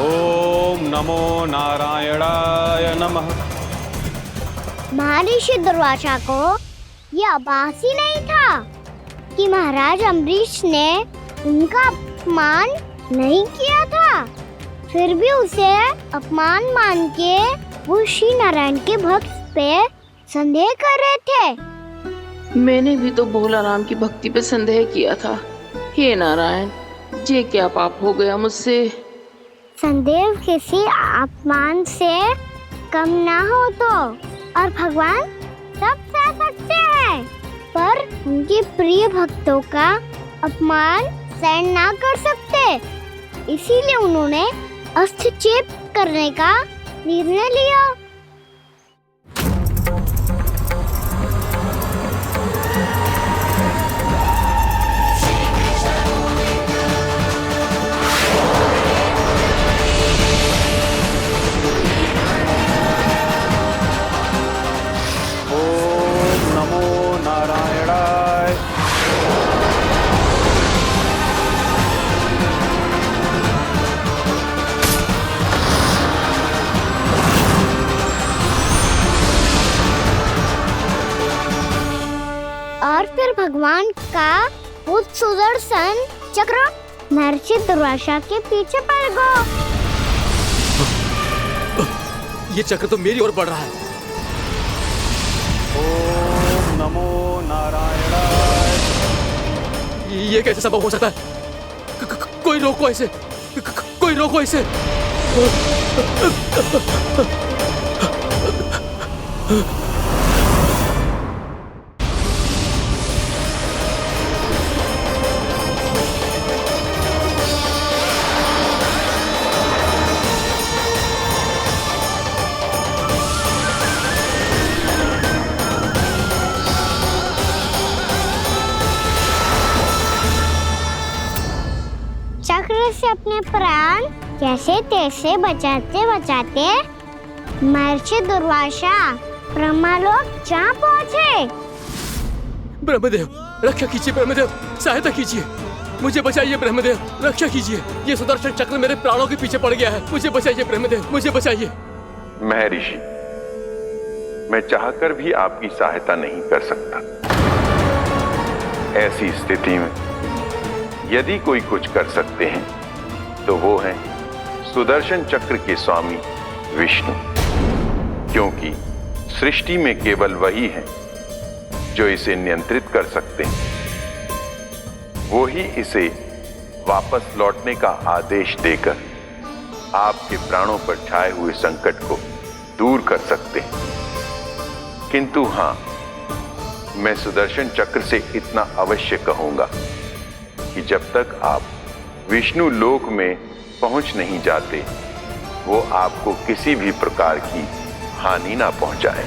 ओम नमो नारायणाय नमः। महर्षि दुर्वासा को यह आभास ही नहीं था कि महाराज अम्बरीश ने उनका अपमान नहीं किया था। फिर भी उसे अपमान मान के वो श्री नारायण के भक्त पे संदेह कर रहे थे। मैंने भी तो भोला राम की भक्ति पे संदेह किया था। हे नारायण, ये क्या पाप हो गया मुझसे? संदेह किसी अपमान से कम ना हो तो, और भगवान सब सह सकते हैं, पर उनके प्रिय भक्तों का अपमान सहन ना कर सकते। इसीलिए उन्होंने हस्तक्षेप करने का निर्णय लिया। ओम नमो नारायणाय। और फिर भगवान का वो सुदर्शन चक्र महर्षि दुर्वासा के पीछे पड़ गया। ये चक्र तो मेरी ओर बढ़ रहा है। ओम नमो नारायणाय। ये कैसे संभव हो सकता है? कोई रोको इसे, कोई रोको इसे। अपने प्राण जैसे तैसे बचाते बचाते महर्षि दुर्वासा ब्रह्मलोक जहाँ पहुँचे। ब्रह्मदेव रक्षा कीजिए, ब्रह्मदेव सहायता कीजिए, मुझे बचाइए ब्रह्मदेव, रक्षा कीजिए। ये सुदर्शन चक्र मेरे प्राणों के पीछे पड़ गया है, मुझे बचाइए ब्रह्मदेव, मुझे बचाइए। महर्षि, मैं चाहकर भी आपकी सहायता नहीं कर सकता। ऐसी स्थिति में यदि कोई कुछ कर सकते हैं तो वो है सुदर्शन चक्र के स्वामी विष्णु, क्योंकि सृष्टि में केवल वही है जो इसे नियंत्रित कर सकते हैं। वो ही इसे वापस लौटने का आदेश देकर आपके प्राणों पर छाए हुए संकट को दूर कर सकते हैं। किंतु हां, मैं सुदर्शन चक्र से इतना अवश्य कहूंगा कि जब तक आप विष्णु लोक में पहुंच नहीं जाते, वो आपको किसी भी प्रकार की हानि ना पहुंचाए।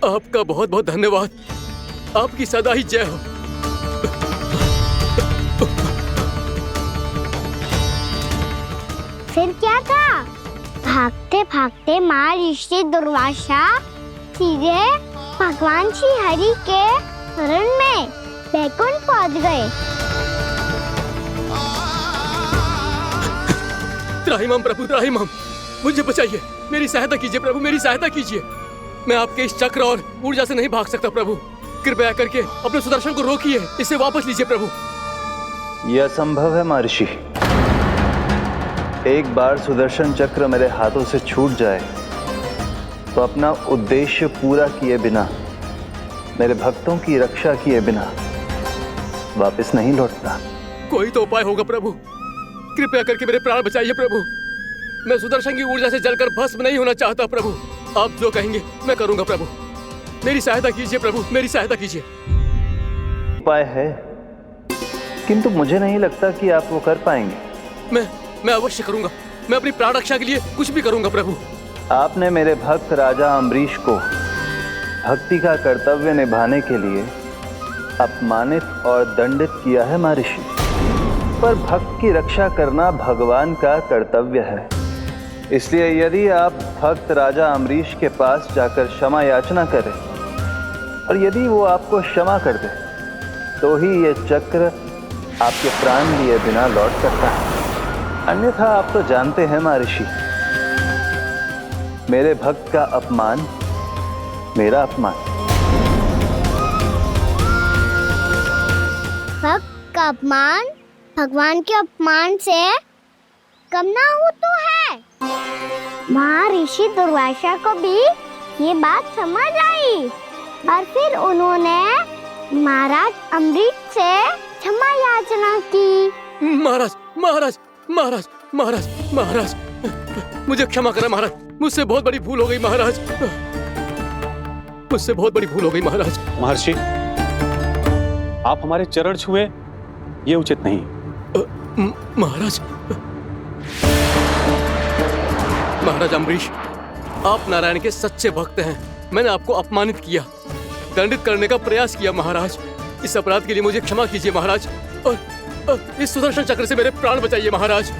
आपका बहुत बहुत धन्यवाद, आपकी सदा ही जय हो। फिर क्या था? भागते भागते महर्षि दुर्वासा सीधे भगवान श्री हरि के शरण में बैकुंठ पहुंच गए। त्राहिमाम प्रभु, त्राहिमाम, मुझे बचाइए, मेरी सहायता कीजिए प्रभु, मेरी सहायता कीजिए। मैं आपके इस चक्र और ऊर्जा से नहीं भाग सकता प्रभु, कृपया करके अपने सुदर्शन को रोकिए, इसे वापस लीजिए प्रभु। यह असंभव है महर्षि। एक बार सुदर्शन चक्र मेरे हाथों से छूट जाए तो अपना उद्देश्य पूरा किए बिना, मेरे भक्तों की रक्षा किए बिना वापस नहीं लौटता। कोई तो उपाय होगा प्रभु, कृपया करके मेरे प्राण बचाइए प्रभु। मैं सुदर्शन की ऊर्जा से जलकर भस्म नहीं होना चाहता प्रभु। आप जो कहेंगे मैं करूंगा प्रभु, मेरी सहायता कीजिए प्रभु, मेरी सहायता कीजिए। उपाय है, किंतु मुझे नहीं लगता कि आप वो कर पाएंगे। मैं अवश्य करूंगा, मैं अपनी प्राण रक्षा के लिए कुछ भी करूंगा प्रभु। आपने मेरे भक्त राजा अम्बरीश को भक्ति का कर्तव्य निभाने के लिए अपमानित और दंडित किया है महर्षि, पर भक्त की रक्षा करना भगवान का कर्तव्य है। इसलिए यदि आप भक्त राजा अम्बरीश के पास जाकर क्षमा याचना करें और यदि वो आपको क्षमा कर दे तो ही ये चक्र आपके प्राण लिए बिना लौट सकता है। अन्यथा आप तो जानते हैं महर्षि, मेरे भक्त का अपमान मेरा अपमान। भक्त का अपमान भगवान के अपमान से कम ना हो तो है। महर्षि दुर्वासा को भी ये बात समझ आई और फिर उन्होंने महाराज अम्बरीश से क्षमा याचना की। महाराज महाराज महाराज महाराज महाराज, मुझे क्षमा करें महाराज, मुझसे बहुत बड़ी भूल हो गई महाराज, मुझसे बहुत बड़ी भूल हो गई महाराज। महर्षि, आप हमारे चरण छुए ये उचित नहीं। महाराज, महाराज अम्बरीश, आप नारायण के सच्चे भक्त हैं। मैंने आपको अपमानित किया, दंडित करने का प्रयास किया महाराज। इस अपराध के लिए मुझे क्षमा कीजिए महाराज, और इस सुदर्शन चक्र से मेरे प्राण बचाइए महाराज।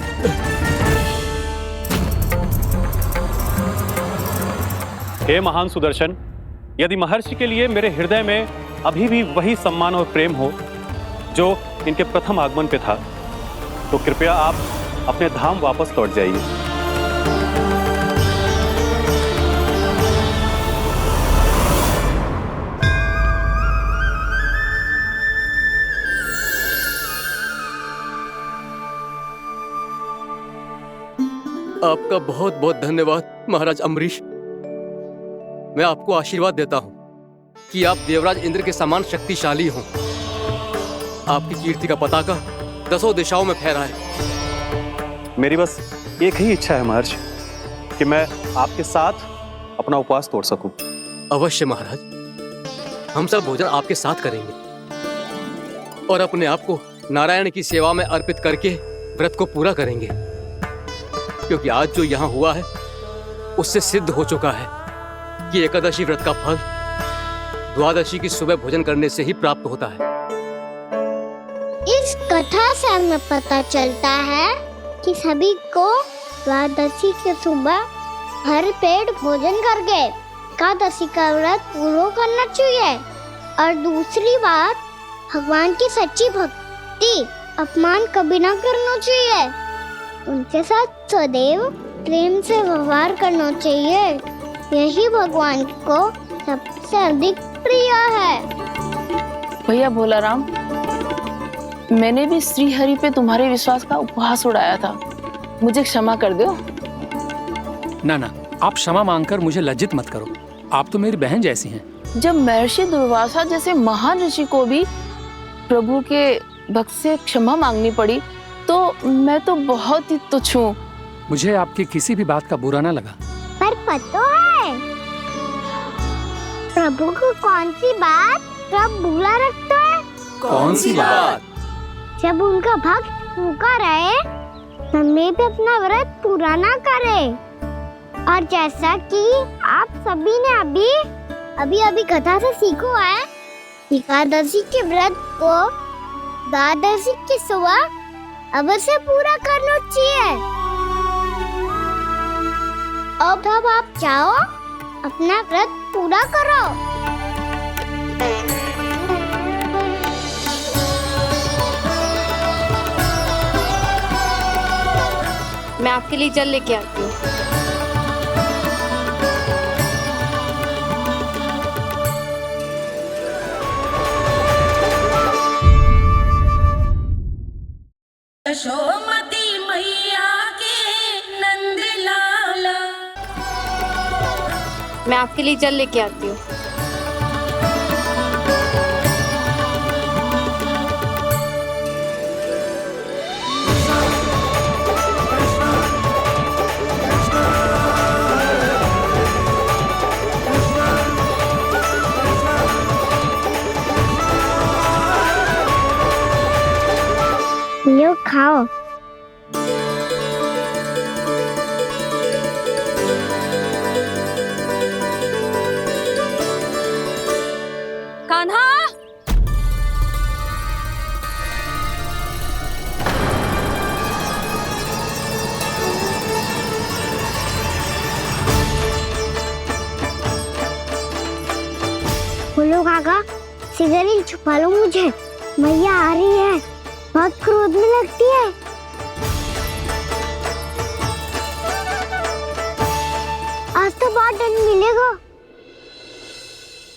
हे महान सुदर्शन, यदि महर्षि के लिए मेरे हृदय में अभी भी वही सम्मान और प्रेम हो जो इनके प्रथम आगमन पे था, तो कृपया आप अपने धाम वापस लौट जाइए। आपका बहुत बहुत धन्यवाद महाराज अम्बरीश। मैं आपको आशीर्वाद देता हूं कि आप देवराज इंद्र के समान शक्तिशाली हों। आपकी कीर्ति का पताका दसों दिशाओं में फहराए। मेरी बस एक ही इच्छा है महर्षि, कि मैं आपके साथ अपना उपवास तोड़ सकूं। अवश्य महाराज, हम सब भोजन आपके साथ करेंगे और अपने आप को नारायण की सेवा में अर्पित करके व्रत को पूरा करेंगे, क्योंकि आज जो यहाँ हुआ है उससे सिद्ध हो चुका है कि एकादशी व्रत का फल द्वादशी की सुबह भोजन करने से ही प्राप्त होता है। इस कथा से हमें पता चलता है कि सभी को द्वादशी के सुबह भर पेट भोजन करके एकादशी का व्रत पूरा करना चाहिए। और दूसरी बात, भगवान की सच्ची भक्ति अपमान कभी ना करना चाहिए। उनके साथ सदैव प्रेम से व्यवहार करना चाहिए। यही भगवान को सबसे अधिक प्रिय है। भैया भोला राम, मैंने भी श्री हरि पे तुम्हारे विश्वास का उपहास उड़ाया था, मुझे क्षमा कर दो। ना ना, आप क्षमा मांगकर मुझे लज्जित मत करो, आप तो मेरी बहन जैसी हैं। जब महर्षि दुर्वासा जैसे महान ऋषि को भी प्रभु के भक्त से क्षमा मांगनी पड़ी, तो मैं तो बहुत ही तुच्छ हूँ। मुझे आपकी किसी भी बात का बुरा ना लगा। पर पता है प्रभु को कौन सी बात सब भूला रखता है? कौन सी बात? जब उनका भक्त भूखा रहे, समय पे अपना व्रत पूरा ना करे। और जैसा कि आप सभी ने अभी कथा से सीखो है, एकादशी के व्रत को द्वादशी की सुबह अवश्य पूरा करना चाहिए। अब आप जाओ, अपना व्रत पूरा करो। मैं आपके लिए जल लेके आती हूँ। यशोमती मैया के नंद लाला। मैं आपके लिए जल लेके आती हूँ। लो खाओ। कान्हा, बोलो काका, सिगरेट छुपा लो मुझे, मैया आ रही है, बहुत क्रोध में लगती है। आज तो बहुत दंड मिलेगा।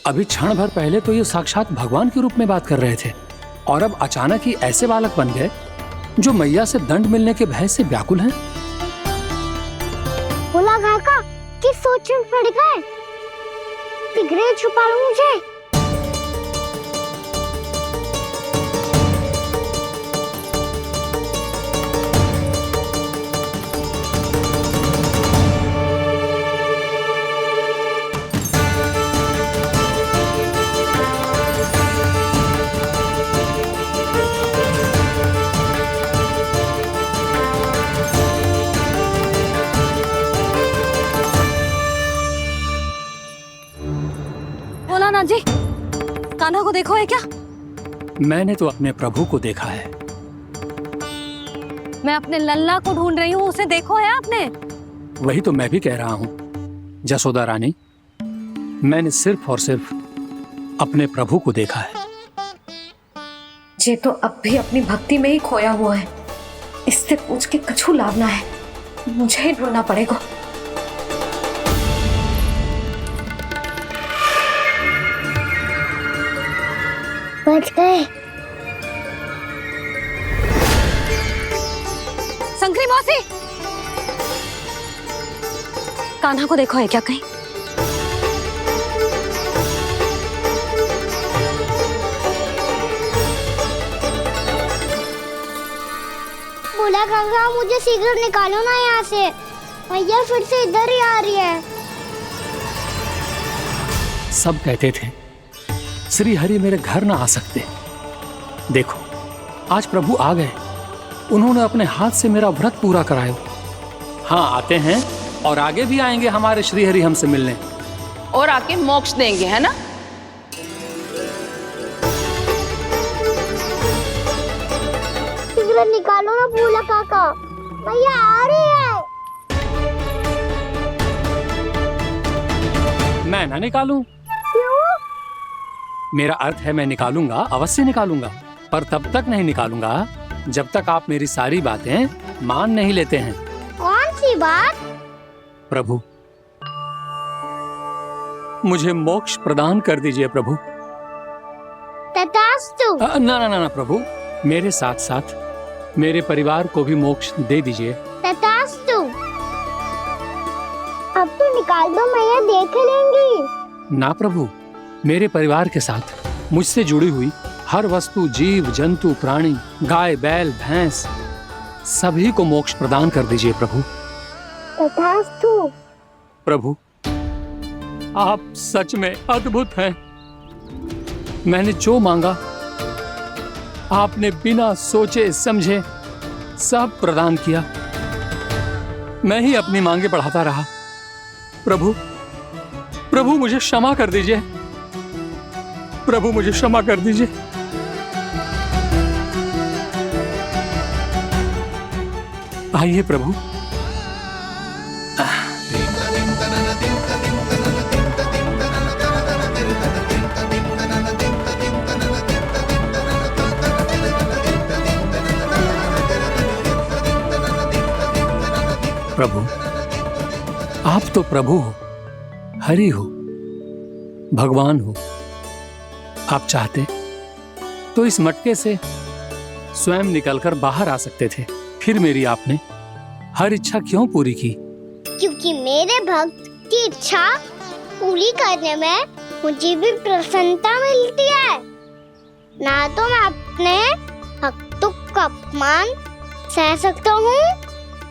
अभी क्षण भर पहले तो ये साक्षात भगवान के रूप में बात कर रहे थे, और अब अचानक ही ऐसे बालक बन गए जो मैया से दंड मिलने के भय से व्याकुल हैं। बोला काका, किस सोच में पड़ गए? सिगरेट छुपा लो मुझे। बोला जी, कान्हा को देखो है क्या? मैंने तो अपने प्रभु को देखा है। मैं अपने लल्ला को ढूंढ रही हूँ, उसे देखो है आपने? वही तो मैं भी कह रहा हूँ जसोदा रानी, मैंने सिर्फ और सिर्फ अपने प्रभु को देखा है। ये तो अब भी अपनी भक्ति में ही खोया हुआ है, इससे पूछ के कछु लाभ ना है, मुझे ही ढूंढना पड़ेगा। बच गए। शंकरी मौसी, कान्हा को देखो है क्या कहीं? बोला गंगा, मुझे सिगरेट निकालो ना यहाँ से, भैया फिर से इधर ही आ रही है। सब कहते थे श्री हरि मेरे घर ना आ सकते, देखो आज प्रभु आ गए, उन्होंने अपने हाथ से मेरा व्रत पूरा कराया। हाँ, आते हैं और आगे भी आएंगे हमारे श्री हरि हमसे मिलने, और आके मोक्ष देंगे, है ना? सिगरेट निकालो ना भोला काका, मैया आ रही है। मैं ना निकालूं? मेरा अर्थ है मैं निकालूंगा, अवश्य निकालूंगा, पर तब तक नहीं निकालूंगा जब तक आप मेरी सारी बातें मान नहीं लेते हैं। कौन सी बात? प्रभु, मुझे मोक्ष प्रदान कर दीजिए प्रभु। तथास्तु। ना ना ना ना प्रभु, मेरे साथ साथ मेरे परिवार को भी मोक्ष दे दीजिए। तथास्तु। अब तो निकाल दो, मैया देख लेंगी। ना प्रभु, मेरे परिवार के साथ मुझसे जुड़ी हुई हर वस्तु, जीव जंतु, प्राणी, गाय बैल भैंस, सभी को मोक्ष प्रदान कर दीजिए प्रभु। तथास्तु। प्रभु, आप सच में अद्भुत हैं। मैंने जो मांगा आपने बिना सोचे समझे सब प्रदान किया। मैं ही अपनी मांगे बढ़ाता रहा। प्रभु, प्रभु मुझे क्षमा कर दीजिए। प्रभु मुझे क्षमा कर दीजिए। आइए प्रभु। प्रभु, आप तो प्रभु हो, हरि हो, भगवान हो। आप चाहते तो इस मटके से स्वयं निकलकर बाहर आ सकते थे, फिर मेरी आपने हर इच्छा क्यों पूरी की? क्योंकि मेरे भक्त की इच्छा पूरी करने में मुझे भी प्रसन्नता मिलती है। ना तो मैं अपने भक्तों का अपमान सह सकता हूँ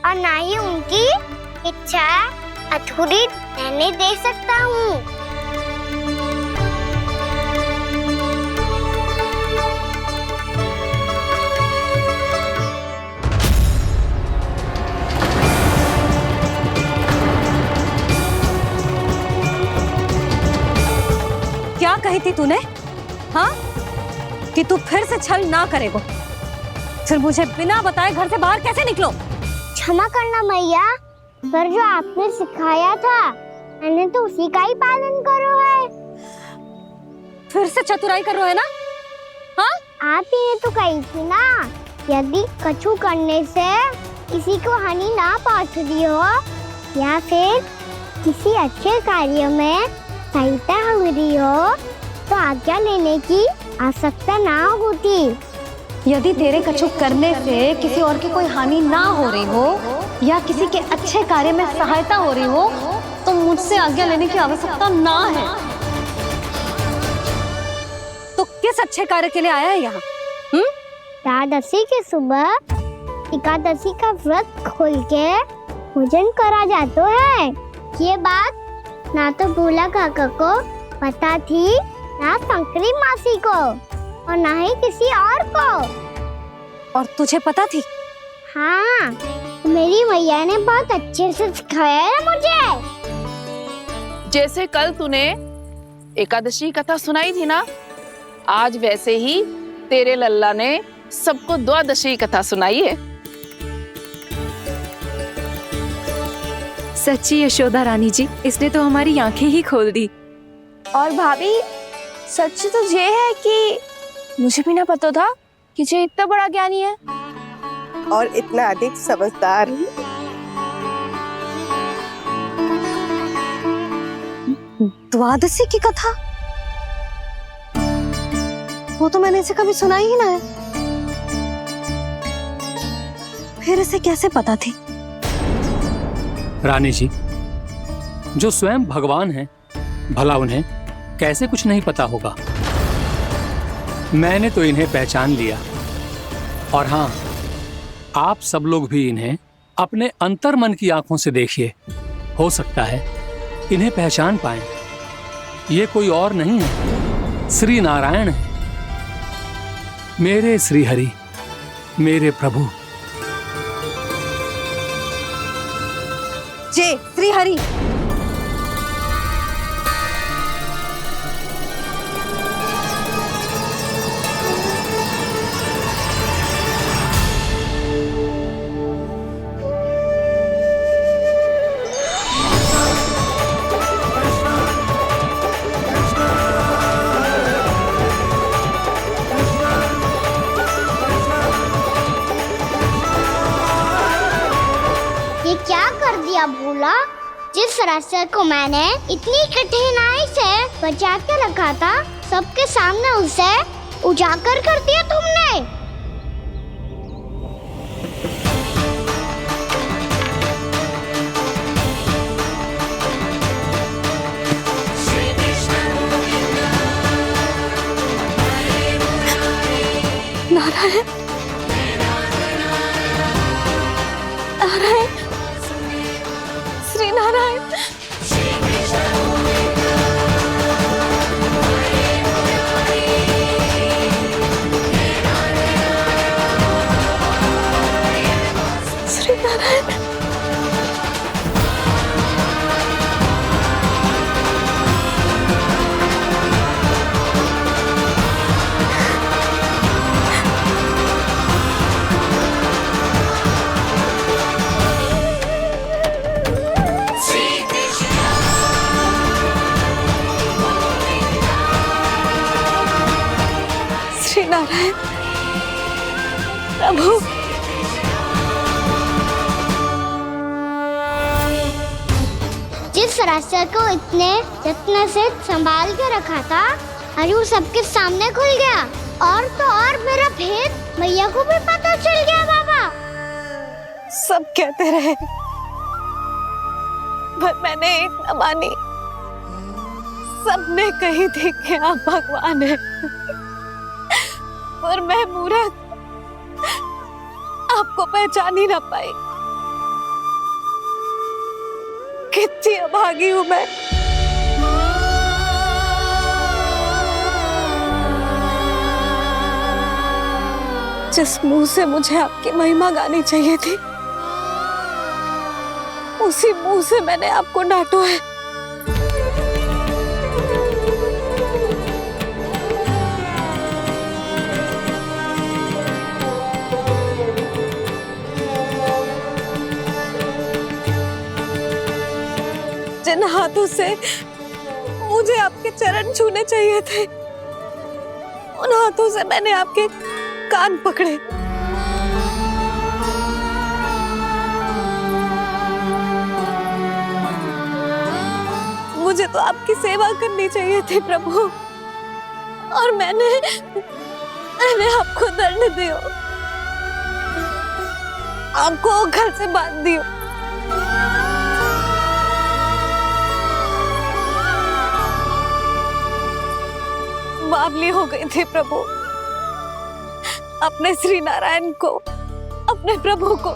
और ना ही उनकी इच्छा अधूरी रहने दे सकता हूँ। क्या कही थी तूने? हाँ, कि तू फिर से छल ना करेगा। फिर मुझे बिना बताए घर से बाहर कैसे निकलो? क्षमा करना मैया, पर जो आपने सिखाया था मैंने तो उसी का ही पालन करो है। फिर से चतुराई कर रहे हो है ना? हाँ? आप ही ने तो कही थी ना, यदि कछु करने से किसी को हानि ना पहुंचती हो या फिर किसी अच्छे कार्य में सहायता हो रही हो तो आज्ञा लेने की आवश्यकता ना होती। यदि तेरे कछु करने से किसी और की कोई हानि ना हो रही हो या किसी के अच्छे कार्य में सहायता हो रही हो तो मुझसे आज्ञा लेने की आवश्यकता ना है। तो किस अच्छे कार्य के लिए आया है यहाँ? एकादशी की सुबह एकादशी का व्रत खोल के पूजन करा जाता है। ये बात ना तो भोला काका को पता थी, ना शंकरी मासी को और ना ही किसी और को। और तुझे पता थी? हाँ, मेरी मैया ने बहुत अच्छे से सिखाया है मुझे। जैसे कल तूने एकादशी कथा सुनाई थी ना, आज वैसे ही तेरे लल्ला ने सबको द्वादशी कथा सुनाई है। सच्ची यशोदा रानी जी, इसने तो हमारी आंखें ही खोल दी। और भाभी, सच तो ये है कि मुझे भी ना पता था कि ये इतना बड़ा ज्ञानी है और इतना अधिक समझदार। द्वादशी की कथा? वो तो मैंने इसे कभी सुना ही ना है। फिर इसे कैसे पता थी? रानी जी, जो स्वयं भगवान हैं, भला उन्हें कैसे कुछ नहीं पता होगा? मैंने तो इन्हें पहचान लिया। और हाँ, आप सब लोग भी इन्हें अपने अंतर्मन की आंखों से देखिए, हो सकता है इन्हें पहचान पाएं। ये कोई और नहीं है, श्री नारायण है, मेरे श्री हरि, मेरे प्रभु। जय श्री हरि। भैया भोला, जिस रास्ते को मैंने इतनी कठिनाई से बचा के रखा था, सबके सामने उसे उजागर कर दिया तुमने। नारायण, नारायण, श्री नारायण। श्री नारायण। श्री नारायण प्रभु, जिस रास्ते को इतने यत्न से संभाल के रखा था, आज वो सबके सामने खुल गया। और तो और मेरा भेद मैया को भी पता चल गया। बाबा सब कहते रहे, पर मैंने एक न मानी। सबने कही थी कि आप भगवान हैं, पर मैं मूर्ख आपको पहचान ही ना पाई। कितनी अभागी हूं मैं। जिस मुंह से मुझे आपकी महिमा गानी चाहिए थी, उसी मुंह से मैंने आपको डांटा है। जिन हाथों से मुझे आपके चरण छूने चाहिए थे, उन हाथों से मैंने आपके कान पकड़े। मुझे तो आपकी सेवा करनी चाहिए थी प्रभु, और मैंने आपको दंड दिया, आपको घर से बांध दिया। बावली हो गई थी प्रभु। अपने श्री नारायण को, अपने प्रभु को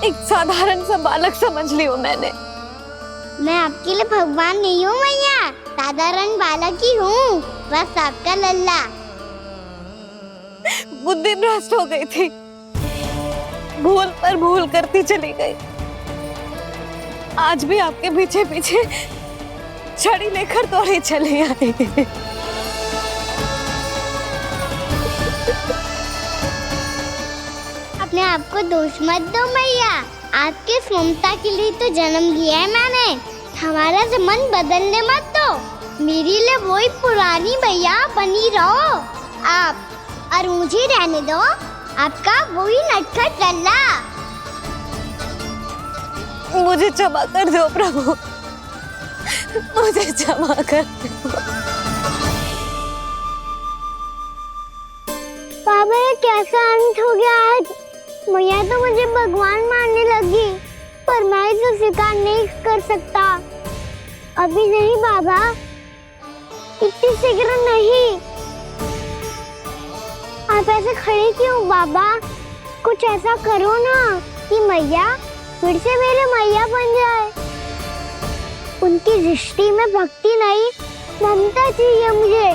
एक साधारण सा बालक समझ लियो मैंने। मैं आपके लिए भगवान नहीं हूँ मैया, साधारण बालक ही हूँ, बस आपका लल्ला। बुद्धि भ्रष्ट हो गई थी, भूल पर भूल करती चली गई। आज भी आपके पीछे पीछे छड़ी लेकर दौड़ी चली आई। अपने आप को दोष मत दो मैया, आपके ममता के लिए तो जन्म लिया है मैंने। हमारा से मन बदलने मत दो, मेरे लिए वही पुरानी मैया बनी रहो आप, और मुझे रहने दो आपका वही नटखट लल्ला। मुझे क्षमा कर दो प्रभु, मुझे क्षमा कर दो। बाबा ये कैसा अंत हो गया आज? मैया तो मुझे भगवान मानने लगी, पर मैं इसे स्वीकार नहीं कर सकता। अभी नहीं बाबा, इतनी शीघ्र नहीं। आप ऐसे खड़े क्यों बाबा? कुछ ऐसा करो ना कि मैया फिर से मेरे मैया बन जाए। उनकी दृष्टि में भक्ति नहीं, ममता चाहिए मुझे।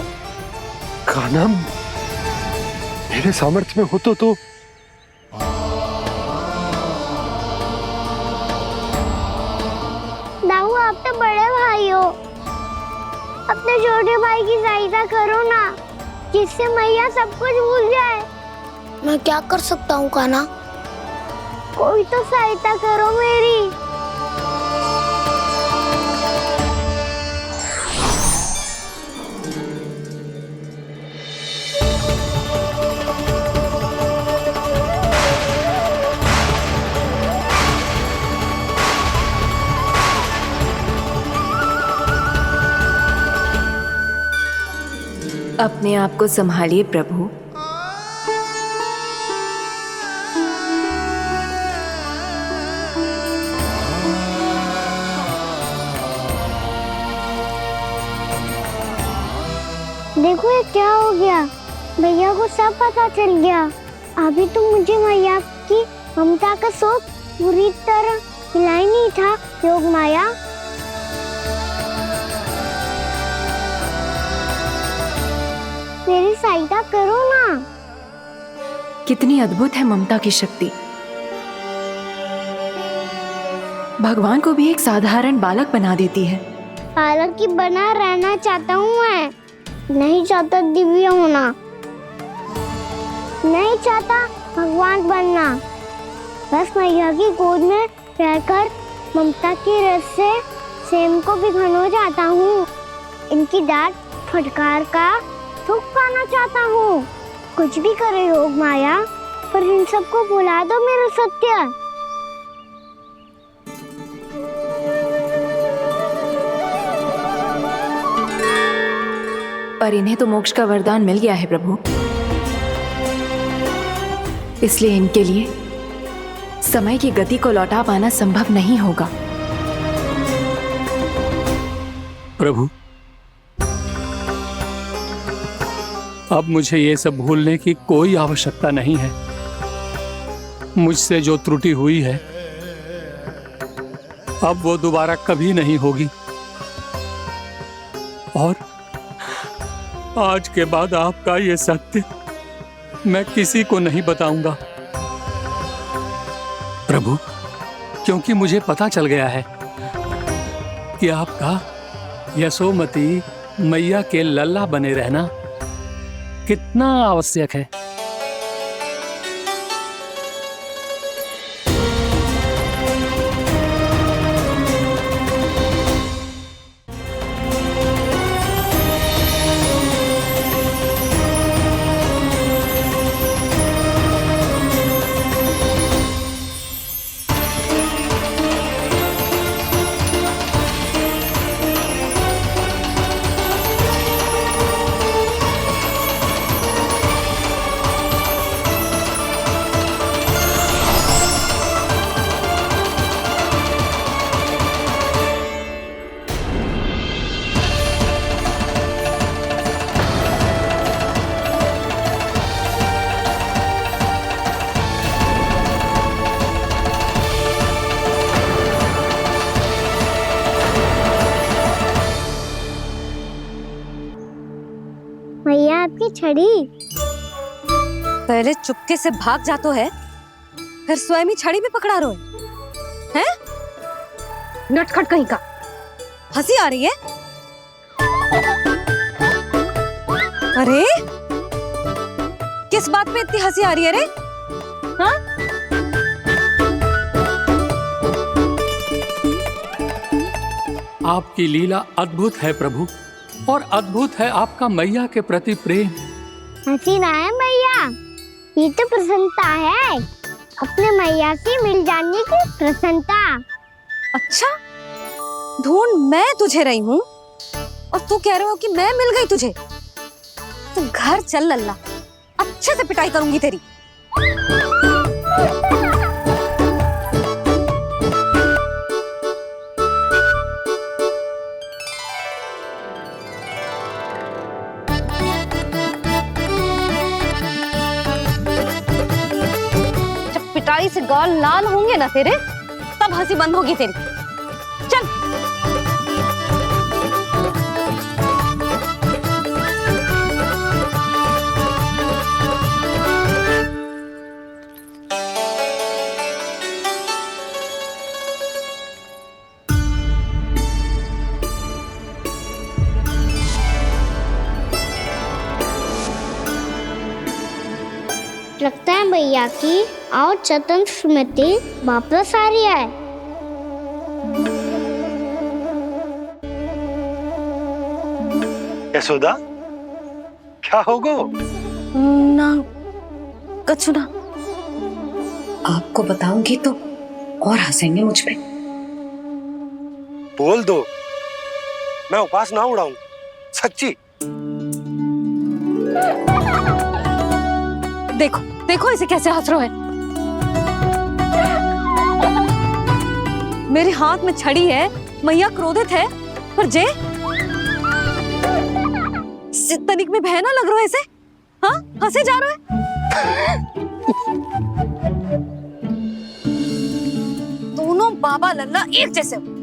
कान्हा, मेरे सामर्थ्य में हो तो दाऊ, आप तो बड़े भाई हो, अपने छोटे भाई की सहायता करो ना, जिससे मैया सब कुछ भूल जाए। मैं क्या कर सकता हूँ कान्हा? कोई तो सहायता करो मेरी। अपने आप को संभालिए प्रभु। देखो ये क्या हो गया, भैया को सब पता चल गया। अभी तो मुझे मैया की ममता का शौक पूरी तरह मिला ही नहीं था। योग माया, मेरी सहायता करो ना। कितनी अद्भुत है ममता की शक्ति। भगवान को भी एक साधारण बालक बना देती है। बालक की बना रहना चाहता हूँ मैं, नहीं चाहता दिव्य होना, नहीं चाहता भगवान बनना। बस मैया की गोद में रहकर ममता की रस से सेम को भी घनो चाहता हूँ। इनकी डांट फटकार का सुख पाना चाहता हूँ। कुछ भी करे योग माया, पर इन सबको भुला दो मेरा सत्य। पर इन्हें तो मोक्ष का वरदान मिल गया है प्रभु, इसलिए इनके लिए समय की गति को लौटा पाना संभव नहीं होगा। प्रभु, अब मुझे ये सब भूलने की कोई आवश्यकता नहीं है। मुझसे जो त्रुटि हुई है अब वो दोबारा कभी नहीं होगी, और आज के बाद आपका ये सत्य मैं किसी को नहीं बताऊंगा प्रभु, क्योंकि मुझे पता चल गया है कि आपका यशोमती मैया के लल्ला बने रहना कितना आवश्यक है। मैया आपकी छड़ी। पहले चुपके से भाग जातो है, फिर स्वयं ही छड़ी भी पकड़ा रोए हैं? नटखट कहीं का। हंसी आ रही है? अरे किस बात पे इतनी हंसी आ रही है रे? हाँ? आपकी लीला अद्भुत है प्रभु, और अद्भुत है आपका मैया के प्रति प्रेम। हंसी ना है मैया, ये तो प्रसन्नता है, अपने मैया से मिल जाने की प्रसन्नता। अच्छा, ढूंढ मैं तुझे रही हूँ और तू कह रहे हो कि मैं मिल गई तुझे। तू घर चल लल्ला, अच्छे से पिटाई करूंगी तेरी। पिटाई से गाल लाल होंगे ना तेरे, तब हंसी बंद होगी तेरी। चल। लगता है भैया की और चतन स्मृति वापस आ रही है। यशोदा, क्या हो गो? ना कछु ना। आपको बताऊंगी तो और हंसेंगे मुझ पे। बोल दो, मैं उपास ना उड़ाऊं, सच्ची। देखो देखो इसे कैसे हंस रहा है। मेरे हाथ में छड़ी है, मैया क्रोधित है, पर जे तनिक में भय ना लग रहा है इसे। हाँ हंसे जा रहा है। दोनों बाबा लल्ला एक जैसे हो।